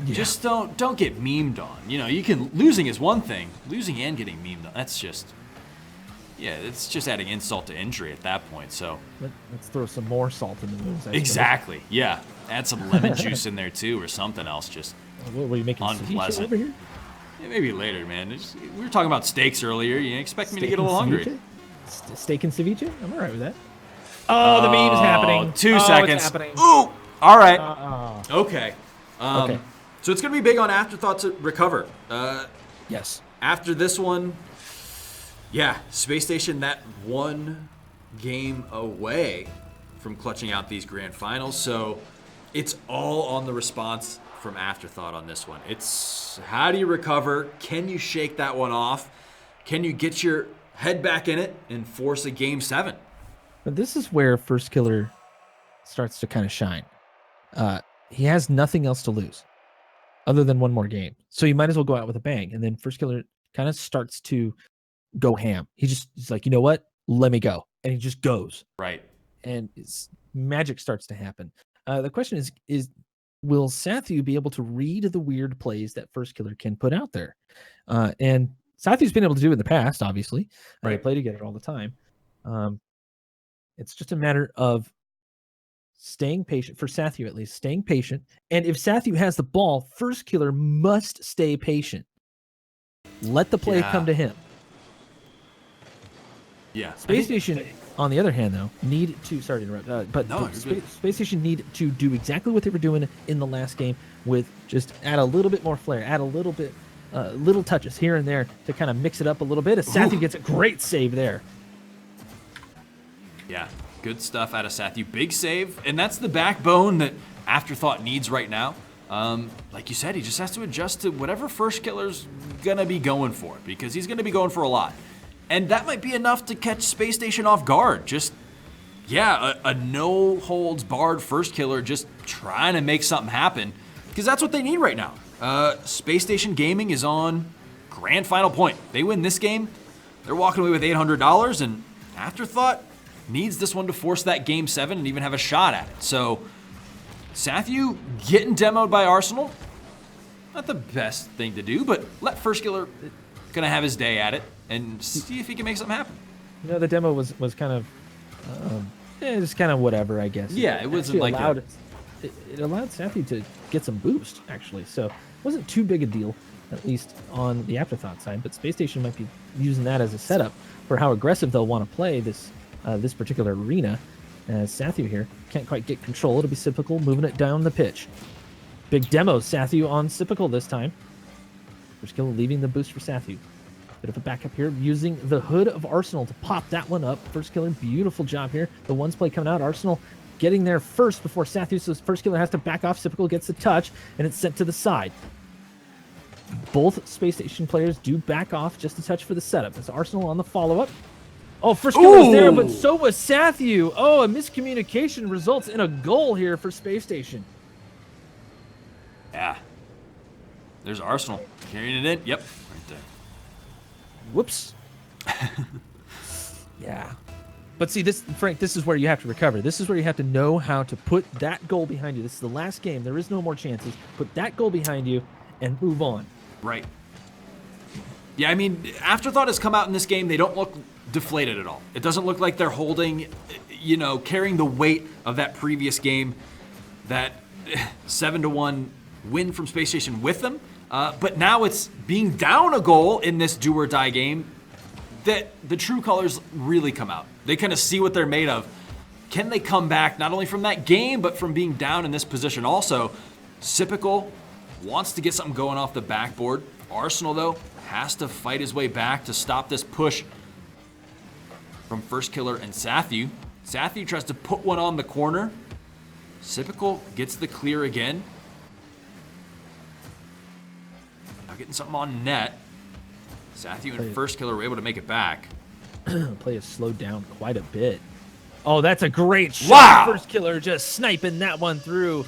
A: Just don't get memed on. Losing is one thing. Losing and getting memed on, that's just... Yeah, it's just adding insult to injury at that point, so...
B: Let's throw some more salt in the wounds.
A: Exactly, yeah. Add some lemon juice in there, too, or something else just
B: what are you making,
A: unpleasant.
B: Over here?
A: Yeah, maybe later, man. We were talking about steaks earlier. You expect me to get a little hungry.
B: Steak and ceviche? I'm all right with that. Oh, the meme's happening.
A: 2 seconds.
B: It's happening.
A: Ooh, all right. Okay.
B: Okay.
A: So it's going to be big on Afterthought to recover.
B: Yes.
A: After this one, Space Station, that one game away from clutching out these grand finals. So it's all on the response from Afterthought on this one. It's how do you recover? Can you shake that one off? Can you get your head back in it and force a game 7.
B: But this is where First Killer starts to kind of shine. He has nothing else to lose other than one more game. So you might as well go out with a bang. And then First Killer kind of starts to go ham. He's like, you know what? Let me go. And he just goes.
A: Right.
B: And magic starts to happen. The question is will Sathu be able to read the weird plays that First Killer can put out there? And Sathu's been able to do it in the past, obviously. They play together all the time. It's just a matter of staying patient, for Sathu at least, staying patient. And if Sathu has the ball, First Killer must stay patient. Let the play come to him.
A: Yeah.
B: Space Station, on the other hand, though, need to, sorry to interrupt, but Space Station need to do exactly what they were doing in the last game, with just add a little bit more flair, add a little bit, little touches here and there to kind of mix it up a little bit. As Sathu gets a great save there.
A: Yeah, good stuff out of Sathu. Big save, and that's the backbone that Afterthought needs right now. Like you said, he just has to adjust to whatever First Killer's gonna be going for, because he's gonna be going for a lot. And that might be enough to catch Space Station off guard. Just, yeah, a no-holds-barred First Killer just trying to make something happen, because that's what they need right now. Space Station Gaming is on grand final point. They win this game, they're walking away with $800, and Afterthought needs this one to force that game 7 and even have a shot at it. So, Sathu getting demoed by Arsenal, not the best thing to do, but let First Killer gonna have his day at it and see if he can make something happen.
B: You know, the demo was kind of, just kind of whatever, I guess.
A: Yeah, it wasn't like
B: it allowed Sathu to get some boost, actually. So it wasn't too big a deal, at least on the Afterthought side. But Space Station might be using that as a setup for how aggressive they'll want to play this particular arena. As Sathu here can't quite get control. It'll be Sipical moving it down the pitch. Big demo, Sathu on Sipical this time. First Killer leaving the boost for Sathu. Bit of a backup here, using the hood of Arsenal to pop that one up. First Killer, beautiful job here. The ones play coming out. Arsenal getting there first before Sathu, so First Killer has to back off. Sipical gets the touch, and it's sent to the side. Both Space Station players do back off just a touch for the setup. It's Arsenal on the follow-up. Oh, First Killer was there, but so was Sathu. Oh, a miscommunication results in a goal here for Space Station.
A: Yeah. There's Arsenal carrying it in. Yep, right there.
B: Whoops. Yeah. But see, Frank, this is where you have to recover. This is where you have to know how to put that goal behind you. This is the last game. There is no more chances. Put that goal behind you and move on.
A: Right. Yeah, I mean, Afterthought has come out in this game. They don't look deflated at all. It doesn't look like they're holding, carrying the weight of that previous game, that 7-1 win from Space Station with them. But now it's being down a goal in this do-or-die game that the true colors really come out. They kind of see what they're made of. Can they come back not only from that game, but from being down in this position also? Sipical wants to get something going off the backboard. Arsenal, though, has to fight his way back to stop this push from First Killer and Sathu. Sathu tries to put one on the corner. Sipical gets the clear again. Now getting something on net. Sathu and First Killer were able to make it back.
B: Play has slowed down quite a bit. Oh, that's a great shot.
A: Wow.
B: First Killer just sniping that one through.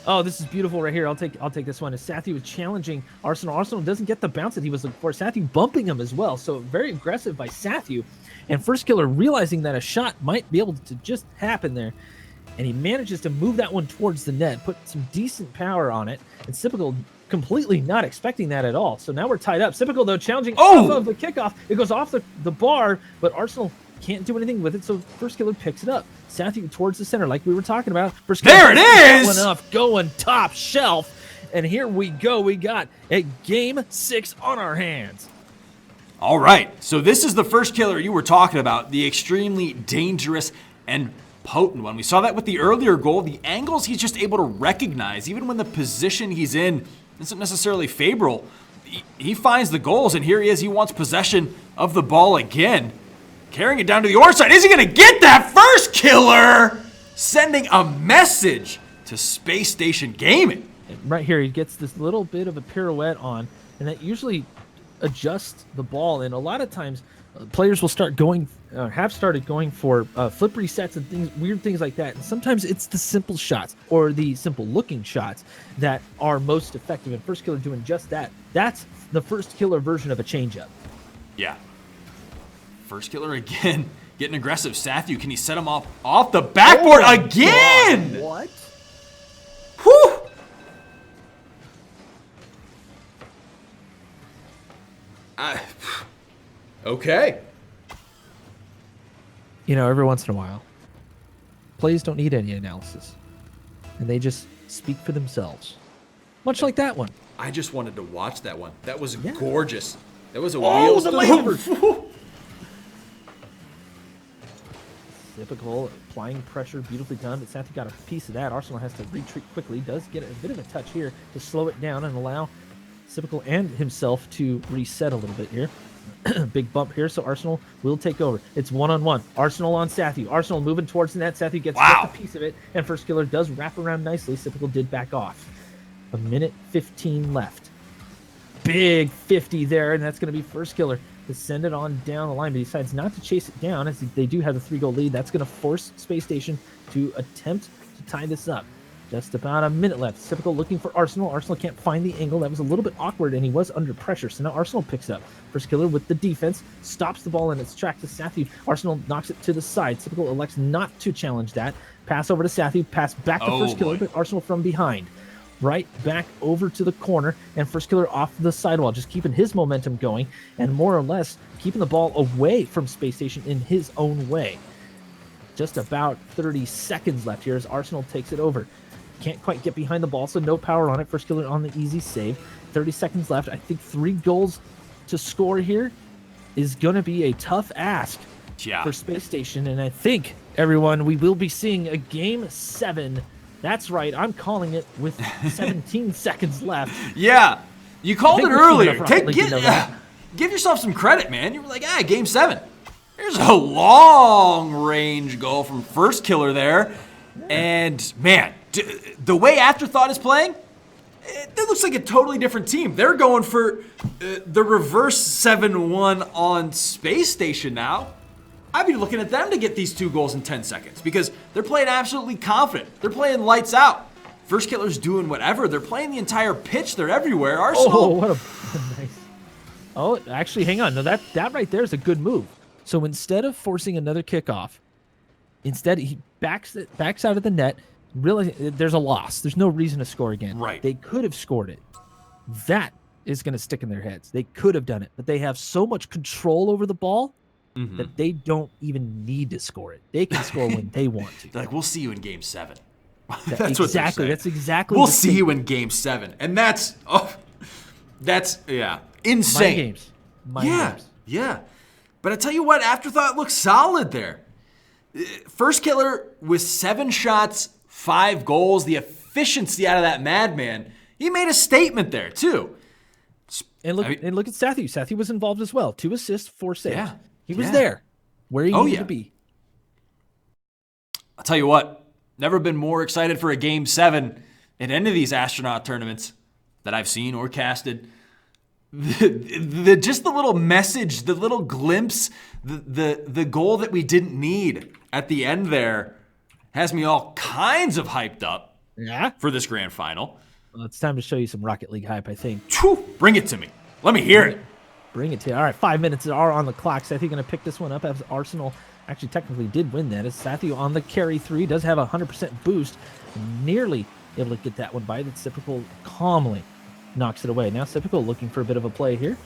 B: Oh, this is beautiful right here. I'll take this one. As Sathu was challenging Arsenal. Arsenal doesn't get the bounce that he was looking for. Sathu bumping him as well. So very aggressive by Sathu. And First Killer realizing that a shot might be able to just happen there. And he manages to move that one towards the net, put some decent power on it. And Sipical completely not expecting that at all. So now we're tied up. Sipical, though, challenging off of the kickoff. It goes off the bar, but Arsenal can't do anything with it, so First Killer picks it up. Sathu towards the center, like we were talking about. First Killer,
A: there it is!
B: One up, going top shelf. And here we go. We got a Game 6 on our hands.
A: All right, so this is the First Killer you were talking about, the extremely dangerous and potent one. We saw that with the earlier goal. The angles he's just able to recognize, even when the position he's in isn't necessarily favorable. He finds the goals, and here he is. He wants possession of the ball again. Carrying it down to the orange side. Is he going to get that? First Killer sending a message to Space Station Gaming.
B: And right here, he gets this little bit of a pirouette on, and that usually adjusts the ball. And a lot of times players will start going, have started going for flip resets and things, weird things like that. And sometimes it's the simple shots or the simple looking shots that are most effective. And First Killer doing just that. That's the First Killer version of a changeup.
A: Yeah. First Killer again, getting aggressive. Sathu, can he set him off the backboard again?
B: God, what?
A: Whew. Okay.
B: You know, every once in a while, plays don't need any analysis, and they just speak for themselves. Much like that one.
A: I just wanted to watch that one. That was
B: Yeah.
A: gorgeous. That was a
B: Oh,
A: wheels.
B: the layovers. Typical, applying pressure, beautifully done. But Sathu got a piece of that. Arsenal has to retreat quickly. Does get a bit of a touch here to slow it down and allow Typical and himself to reset a little bit here. Big bump here, so Arsenal will take over. It's one-on-one. Arsenal on Sathu. Arsenal moving towards the net. Sathu gets just a piece of it, and First Killer does wrap around nicely. Typical did back off. A minute 15 left. Big 50 there, and that's going to be First Killer to send it on down the line, but he decides not to chase it down as they do have the 3-goal lead. That's going to force Space Station to attempt to tie this up. Just about a minute left. Typical looking for Arsenal. Arsenal can't find the angle. That was a little bit awkward, and he was under pressure. So now Arsenal picks up. First Killer with the defense. Stops the ball in its track to Sathu. Arsenal knocks it to the side. Typical elects not to challenge that. Pass over to Sathu. Pass back to First Killer, but Arsenal from behind. Right back over to the corner, and First Killer off the sidewall, just keeping his momentum going, and more or less keeping the ball away from Space Station in his own way. Just about 30 seconds left here as Arsenal takes it over. Can't quite get behind the ball, so no power on it. First Killer on the easy save. 30 seconds left. I think 3 goals to score here is going to be a tough ask for Space Station, and I think, everyone, we will be seeing a Game 7. That's right, I'm calling it with 17 seconds left.
A: Yeah, you called it earlier.
B: Give
A: yourself some credit, man. You were like, Game 7. There's a long-range goal from First Killer there. Yeah. And, man, the way Afterthought is playing, it looks like a totally different team. They're going for the reverse 7-1 on Space Station now. I'd be looking at them to get these 2 goals in 10 seconds because they're playing absolutely confident. They're playing lights out. First Killer's doing whatever. They're playing the entire pitch. They're everywhere. Arsenal.
B: Oh, what a nice. Oh, actually, hang on. No, that right there is a good move. So instead of forcing another kickoff, instead he backs out of the net. Really, there's a loss. There's no reason to score again.
A: Right.
B: They could have scored it. That is going to stick in their heads. They could have done it, but they have so much control over the ball. Mm-hmm. That they don't even need to score it. They can score when they want to.
A: They're like, we'll see you in Game 7.
B: That's what they're saying. That's exactly.
A: We'll see you in Game 7, and that's insane.
B: Mind games.
A: Yeah. But I tell you what, Afterthought looks solid there. First Killer with 7 shots, 5 goals. The efficiency out of that madman. He made a statement there too.
B: And look at Sathu. Sathu was involved as well. 2 assists, 4 saves.
A: Yeah.
B: He was there where he needed to be.
A: I'll tell you what, never been more excited for a Game 7 in any of these astronaut tournaments that I've seen or casted. Just the little message, the little glimpse, the goal that we didn't need at the end there has me all kinds of hyped up for this grand final.
B: Well, it's time to show you some Rocket League hype, I think.
A: Bring it to me. Let me hear it.
B: Bring it to you. All right, 5 minutes are on the clock. Sathu going to pick this one up as Arsenal actually technically did win that. As Sathu on the carry 3 does have a 100% boost. Nearly able to get that one by. That's Typical calmly knocks it away. Now Typical looking for a bit of a play here.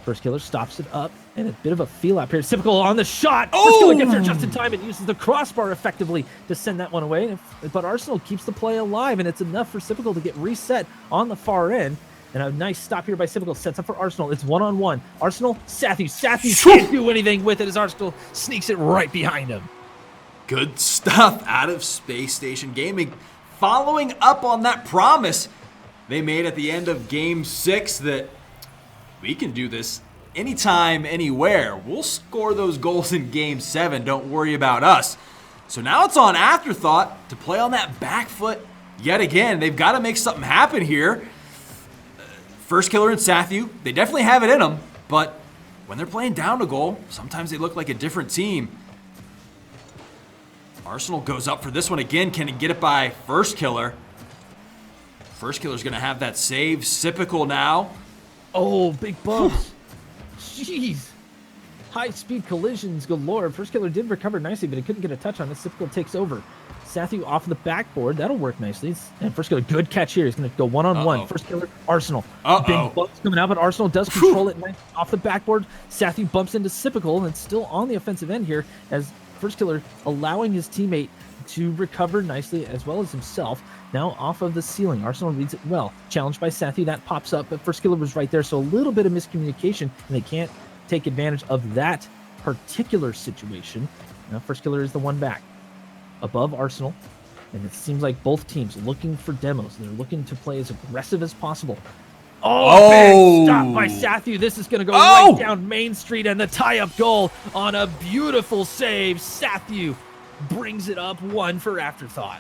B: First Killer stops it up, and a bit of a feel out here. Typical on the shot. First Killer gets there just in time and uses the crossbar effectively to send that one away. But Arsenal keeps the play alive, and it's enough for Typical to get reset on the far end. And a nice stop here by Typical sets up for Arsenal. It's one-on-one. Arsenal, Sathu. Sathu can't do anything with it as Arsenal sneaks it right behind him.
A: Good stuff out of Space Station Gaming. Following up on that promise they made at the end of Game 6 that we can do this anytime, anywhere. We'll score those goals in Game 7. Don't worry about us. So now it's on Afterthought to play on that back foot yet again. They've got to make something happen here. First Killer and Sathu, they definitely have it in them, but when they're playing down a goal, sometimes they look like a different team. Arsenal goes up for this one again. Can he get it by First Killer? First Killer's going to have that save. Sipical now.
B: Oh, big bumps. Jeez. High-speed collisions galore. First Killer did recover nicely, but he couldn't get a touch on it. Sipical takes over. Sathu off the backboard. That'll work nicely. And First Killer, good catch here. He's going to go one-on-one. First Killer, Arsenal. Big bumps coming out, but Arsenal does control it nice off the backboard. Sathu bumps into Sipical, and it's still on the offensive end here as First Killer allowing his teammate to recover nicely as well as himself. Now off of the ceiling. Arsenal reads it well. Challenged by Sathu. That pops up, but First Killer was right there, so a little bit of miscommunication, and they can't take advantage of that particular situation. Now First Killer is the one back above Arsenal, and it seems like both teams looking for demos. They're looking to play as aggressive as possible. Big stop by Sathu. This is going to go right down Main Street, and the tie-up goal on a beautiful save. Sathu brings it up one for Afterthought.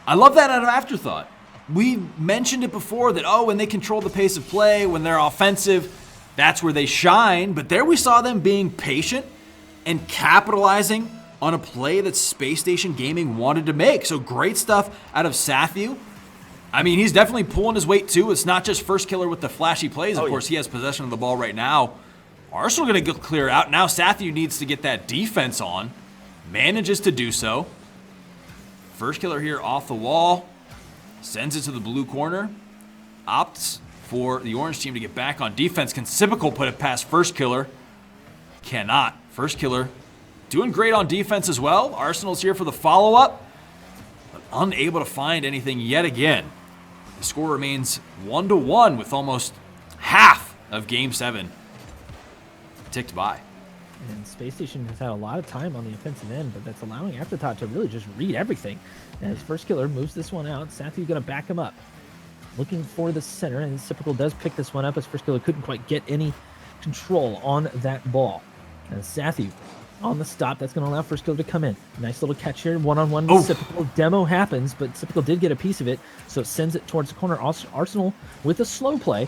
A: I love that out of Afterthought. We mentioned it before that, when they control the pace of play, when they're offensive, that's where they shine. But there we saw them being patient and capitalizing on a play that Spacestation Gaming wanted to make. So great stuff out of Sathu. I mean, he's definitely pulling his weight too. It's not just First Killer with the flashy plays. Of course, he has possession of the ball right now. Arsenal going to clear out. Now Sathu needs to get that defense on. Manages to do so. First Killer here off the wall. Sends it to the blue corner. Opts for the orange team to get back on defense. Can Sipical put it past First Killer? Cannot. First Killer doing great on defense as well. Arsenal's here for the follow-up, but unable to find anything yet again. The score remains 1-1 with almost half of Game 7 ticked by.
B: And Space Station has had a lot of time on the offensive end, but that's allowing Afterthought to really just read everything. As First Killer moves this one out, Sathu's going to back him up. Looking for the center, and Sipical does pick this one up as First Killer couldn't quite get any control on that ball. And Sathu on the stop, that's going to allow First Killer to come in. Nice little catch here, one-on-one with Sipical. Demo happens, but Sipical did get a piece of it, so it sends it towards the corner. Arsenal with a slow play.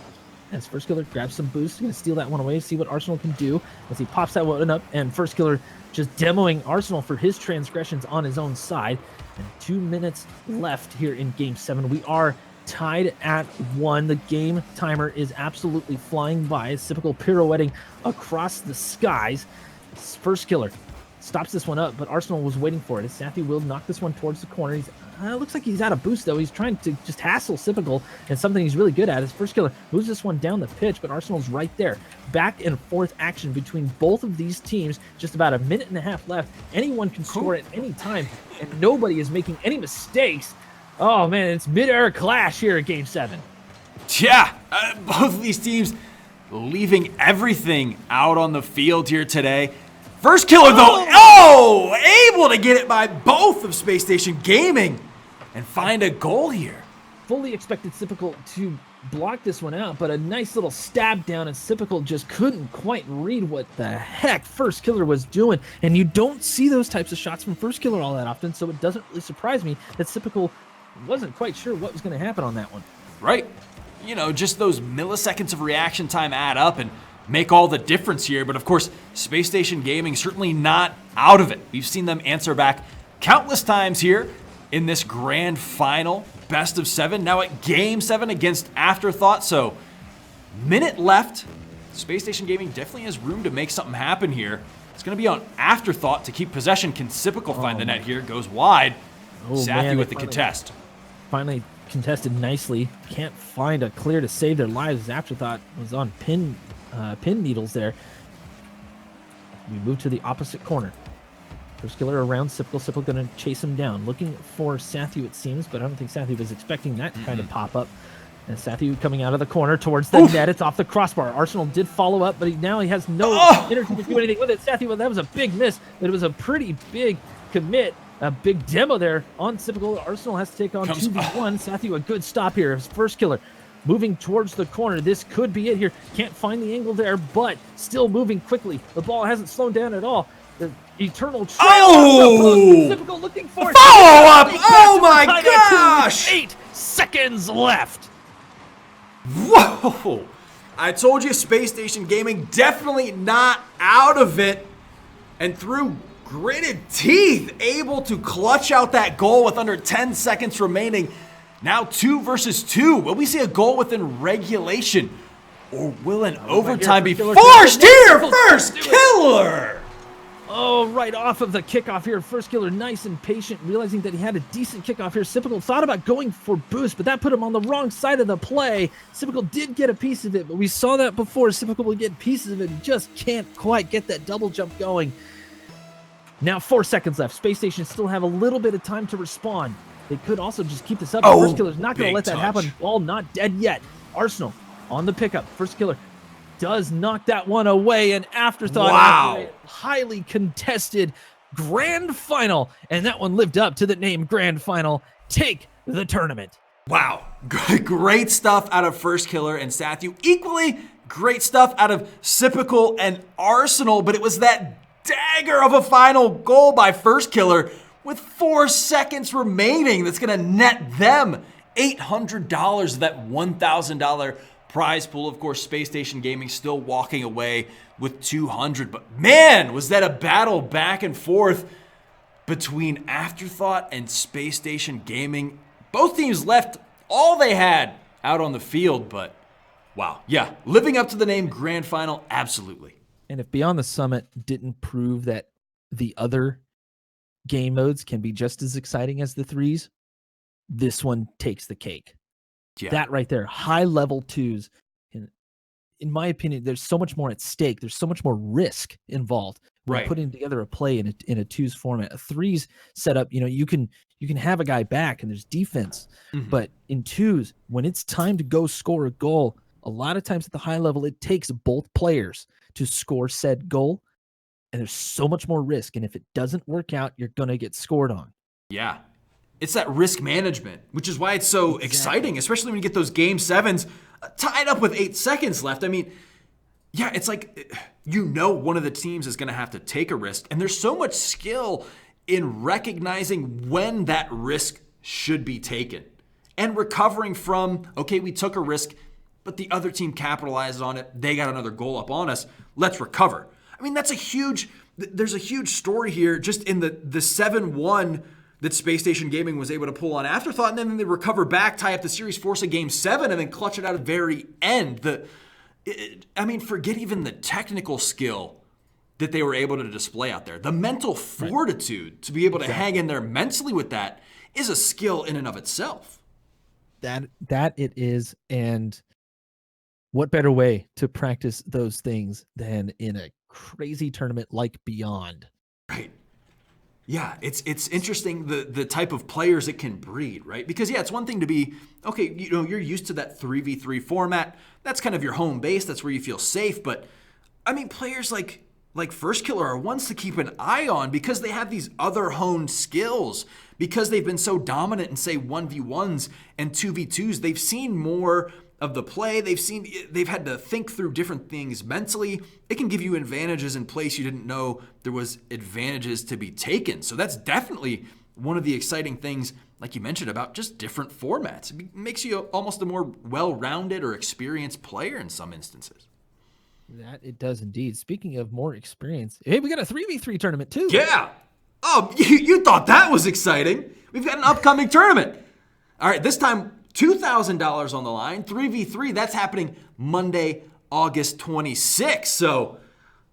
B: As First Killer grabs some boost, going to steal that one away, see what Arsenal can do as he pops that one up, and First Killer just demoing Arsenal for his transgressions on his own side. And 2 minutes left here in Game 7. We are tied at 1. The game timer is absolutely flying by. Sipical pirouetting across the skies. First Killer stops this one up, but Arsenal was waiting for it. As Sathu will knock this one towards the corner. Looks like he's out of boost, though. He's trying to just hassle Sipical, and something he's really good at is First Killer moves this one down the pitch, but Arsenal's right there. Back and forth action between both of these teams. Just about a minute and a half left. Anyone can score at any time, and nobody is making any mistakes. Oh, man, it's mid-air clash here at Game 7.
A: Yeah, both of these teams leaving everything out on the field here today. First Killer, though, able to get it by both of Space Station Gaming and find a goal here.
B: Fully expected Sipical to block this one out, but a nice little stab down, and Sipical just couldn't quite read what the heck First Killer was doing. And you don't see those types of shots from First Killer all that often, so it doesn't really surprise me that Sipical wasn't quite sure what was going to happen on that one.
A: Right. You know, just those milliseconds of reaction time add up and make all the difference here. But of course, Space Station Gaming certainly not out of it. We've seen them answer back countless times here in this grand final, best of 7. Now at Game 7 against Afterthought. So, minute left. Space Station Gaming definitely has room to make something happen here. It's going to be on Afterthought to keep possession. Can Sipical find the net here? Goes wide. Sathu with the contest.
B: Finally contested nicely. Can't find a clear to save their lives. Afterthought was on pin needles there. We move to the opposite corner. First Killer around Sipical. Sipical going to chase him down. Looking for Sathu, it seems, but I don't think Sathu was expecting that kind of pop-up. And Sathu coming out of the corner towards the net. It's off the crossbar. Arsenal did follow up, but now he has no energy to do anything with it. Sathu, that was a big miss, but it was a pretty big commit. A big demo there on Sipical. Arsenal has to take on 2v1. Sathu, a good stop here. His First Killer moving towards the corner. This could be it here. Can't find the angle there, but still moving quickly. The ball hasn't slowed down at all. The eternal trail. Sipical looking for it.
A: Follow up. Oh my gosh.
B: 8 seconds left.
A: Whoa. I told you, Space Station Gaming definitely not out of it. And through gritted teeth, able to clutch out that goal with under 10 seconds remaining. Now 2 versus 2. Will we see a goal within regulation? Or will an overtime be forced here? First killer!
B: Oh, right off of the kickoff here. First killer, nice and patient, realizing that he had a decent kickoff here. Sypical thought about going for boost, but that put him on the wrong side of the play. Sypical did get a piece of it, but we saw that before. Sypical will get pieces of it, just can't quite get that double jump going. Now 4 seconds left. Space Station still have a little bit of time to respond. They could also just keep this up.
A: Oh,
B: First killer's not going to let that happen. Ball not dead yet. Arsenal on the pickup. First killer does knock that one away, and Afterthought after a highly contested grand final, and that one lived up to the name grand final. Take the tournament.
A: Wow, great stuff out of First Killer and Sathu. Equally great stuff out of Sypical and Arsenal, but it was that dagger of a final goal by First Killer with 4 seconds remaining that's gonna net them $800 of that $1,000 prize pool. Of course, Space Station Gaming still walking away with 200. But man, was that a battle back and forth between Afterthought and Space Station Gaming. Both teams left all they had out on the field, but wow. Yeah, living up to the name Grand Final, absolutely.
B: And if Beyond the Summit didn't prove that the other game modes can be just as exciting as the threes, this one takes the cake.
A: Yeah.
B: That right there, high level twos. In my opinion, there's so much more at stake. There's so much more risk involved when putting together a play in a twos format. A threes setup, you can have a guy back and there's defense, but in twos, when it's time to go score a goal, a lot of times at the high level, it takes both players to score said goal, and there's so much more risk. And if it doesn't work out, you're gonna get scored on.
A: Yeah. It's that risk management, which is why it's so exciting, especially when you get those game sevens tied up with 8 seconds left. I mean, yeah, it's like, one of the teams is going to have to take a risk. And there's so much skill in recognizing when that risk should be taken and recovering from, okay, we took a risk, but the other team capitalized on it. They got another goal up on us. Let's recover. I mean, there's a huge story here just in the 7-1 that Space Station Gaming was able to pull on Afterthought, and then they recover back, tie up the series, force a game 7, and then clutch it out at the very end. Forget even the technical skill that they were able to display out there. The mental fortitude to be able to hang in there mentally with that is a skill in and of itself.
B: That it is, and what better way to practice those things than in a crazy tournament like Beyond?
A: Right. Yeah, it's interesting the type of players it can breed, right? Because yeah, it's one thing to be, okay, you're used to that 3v3 format. That's kind of your home base. That's where you feel safe. But I mean, players like First Killer are ones to keep an eye on because they have these other honed skills. Because they've been so dominant in, say, 1v1s and 2v2s, they've seen more of the play. They've had to think through different things mentally. It can give you advantages in place you didn't know there was advantages to be taken. So that's definitely one of the exciting things, like you mentioned, about just different formats. It makes you almost a more well-rounded or experienced player in some instances.
B: That it does indeed. Speaking of more experience, hey, we got a 3v3 tournament too.
A: Yeah. Oh, you thought that was exciting. We've got an upcoming tournament. All right, this time $2,000 on the line, 3v3. That's happening Monday, August 26th. So,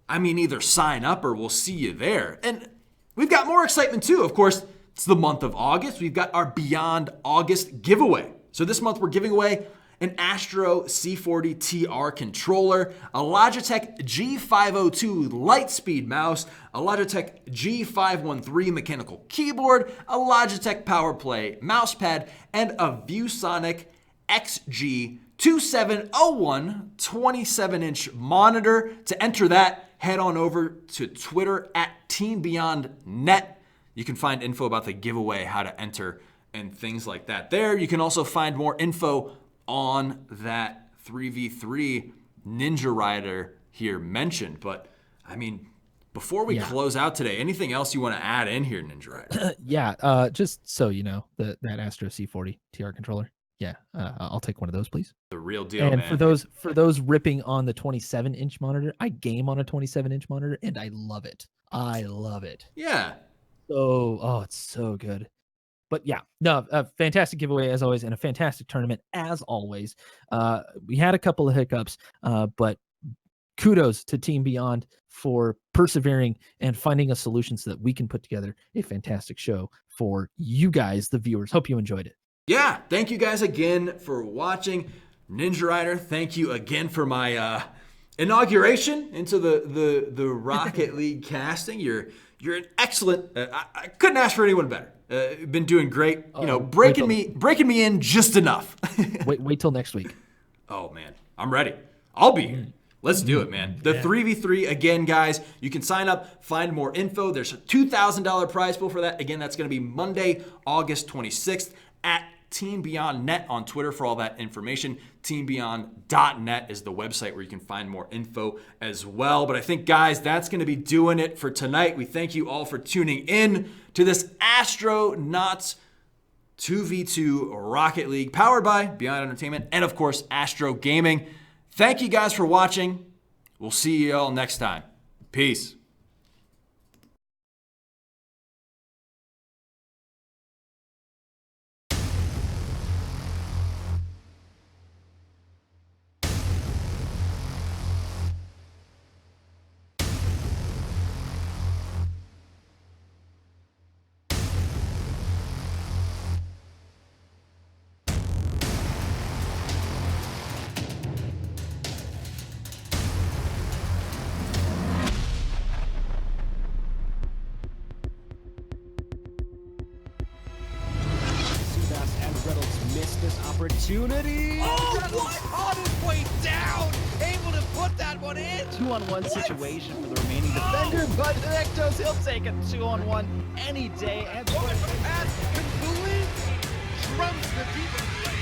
A: I mean, either sign up or we'll see you there. And we've got more excitement too. Of course, it's the month of August. We've got our Beyond August giveaway. So this month we're giving away an Astro C40 TR controller, a Logitech G502 Lightspeed mouse, a Logitech G513 mechanical keyboard, a Logitech PowerPlay mousepad, and a ViewSonic XG2701 27-inch monitor. To enter that, head on over to Twitter at TeamBeyondNet. You can find info about the giveaway, how to enter, and things like that there. You can also find more info on that 3v3 Ninja Rider here mentioned. But, I mean, before we close out today, anything else you want to add in here, Ninja Rider?
B: Yeah, just so you know, that Astro C40 TR controller, Yeah, I'll take one of those, please.
A: The real deal,
B: And
A: man.
B: for those ripping on the 27-inch monitor, I game on a 27-inch monitor, and I love it. I love it.
A: Yeah.
B: Oh, it's so good. But yeah, no, a fantastic giveaway as always, and a fantastic tournament as always. We had a couple of hiccups, but kudos to Team Beyond for persevering and finding a solution so that we can put together a fantastic show for you guys, the viewers. Hope you enjoyed it.
A: Yeah, thank you guys again for watching. Ninja Rider, thank you again for my inauguration into the Rocket League casting. You're an excellent. I couldn't ask for anyone better. Been doing great. You know, breaking me in just enough.
B: wait till next week.
A: Oh man, I'm ready. I'll be here. Let's do it, man. The 3v3 again, guys. You can sign up, find more info. There's a $2,000 prize pool for that. Again, that's going to be Monday, August 26th at Team Beyond Net on Twitter for all that information. TeamBeyond.net is the website where you can find more info as well. But I think, guys, that's going to be doing it for tonight. We thank you all for tuning in to this Astronauts 2v2 Rocket League powered by Beyond Entertainment and, of course, ASTRO Gaming. Thank you guys for watching. We'll see you all next time. Peace.
C: Opportunity.
D: Oh, what? On his way down, able to put that one in.
C: 2-on-1 situation for the remaining defender, but Ectos, he'll take a 2-on-1 any day. And
D: Pass complete trumps the defense.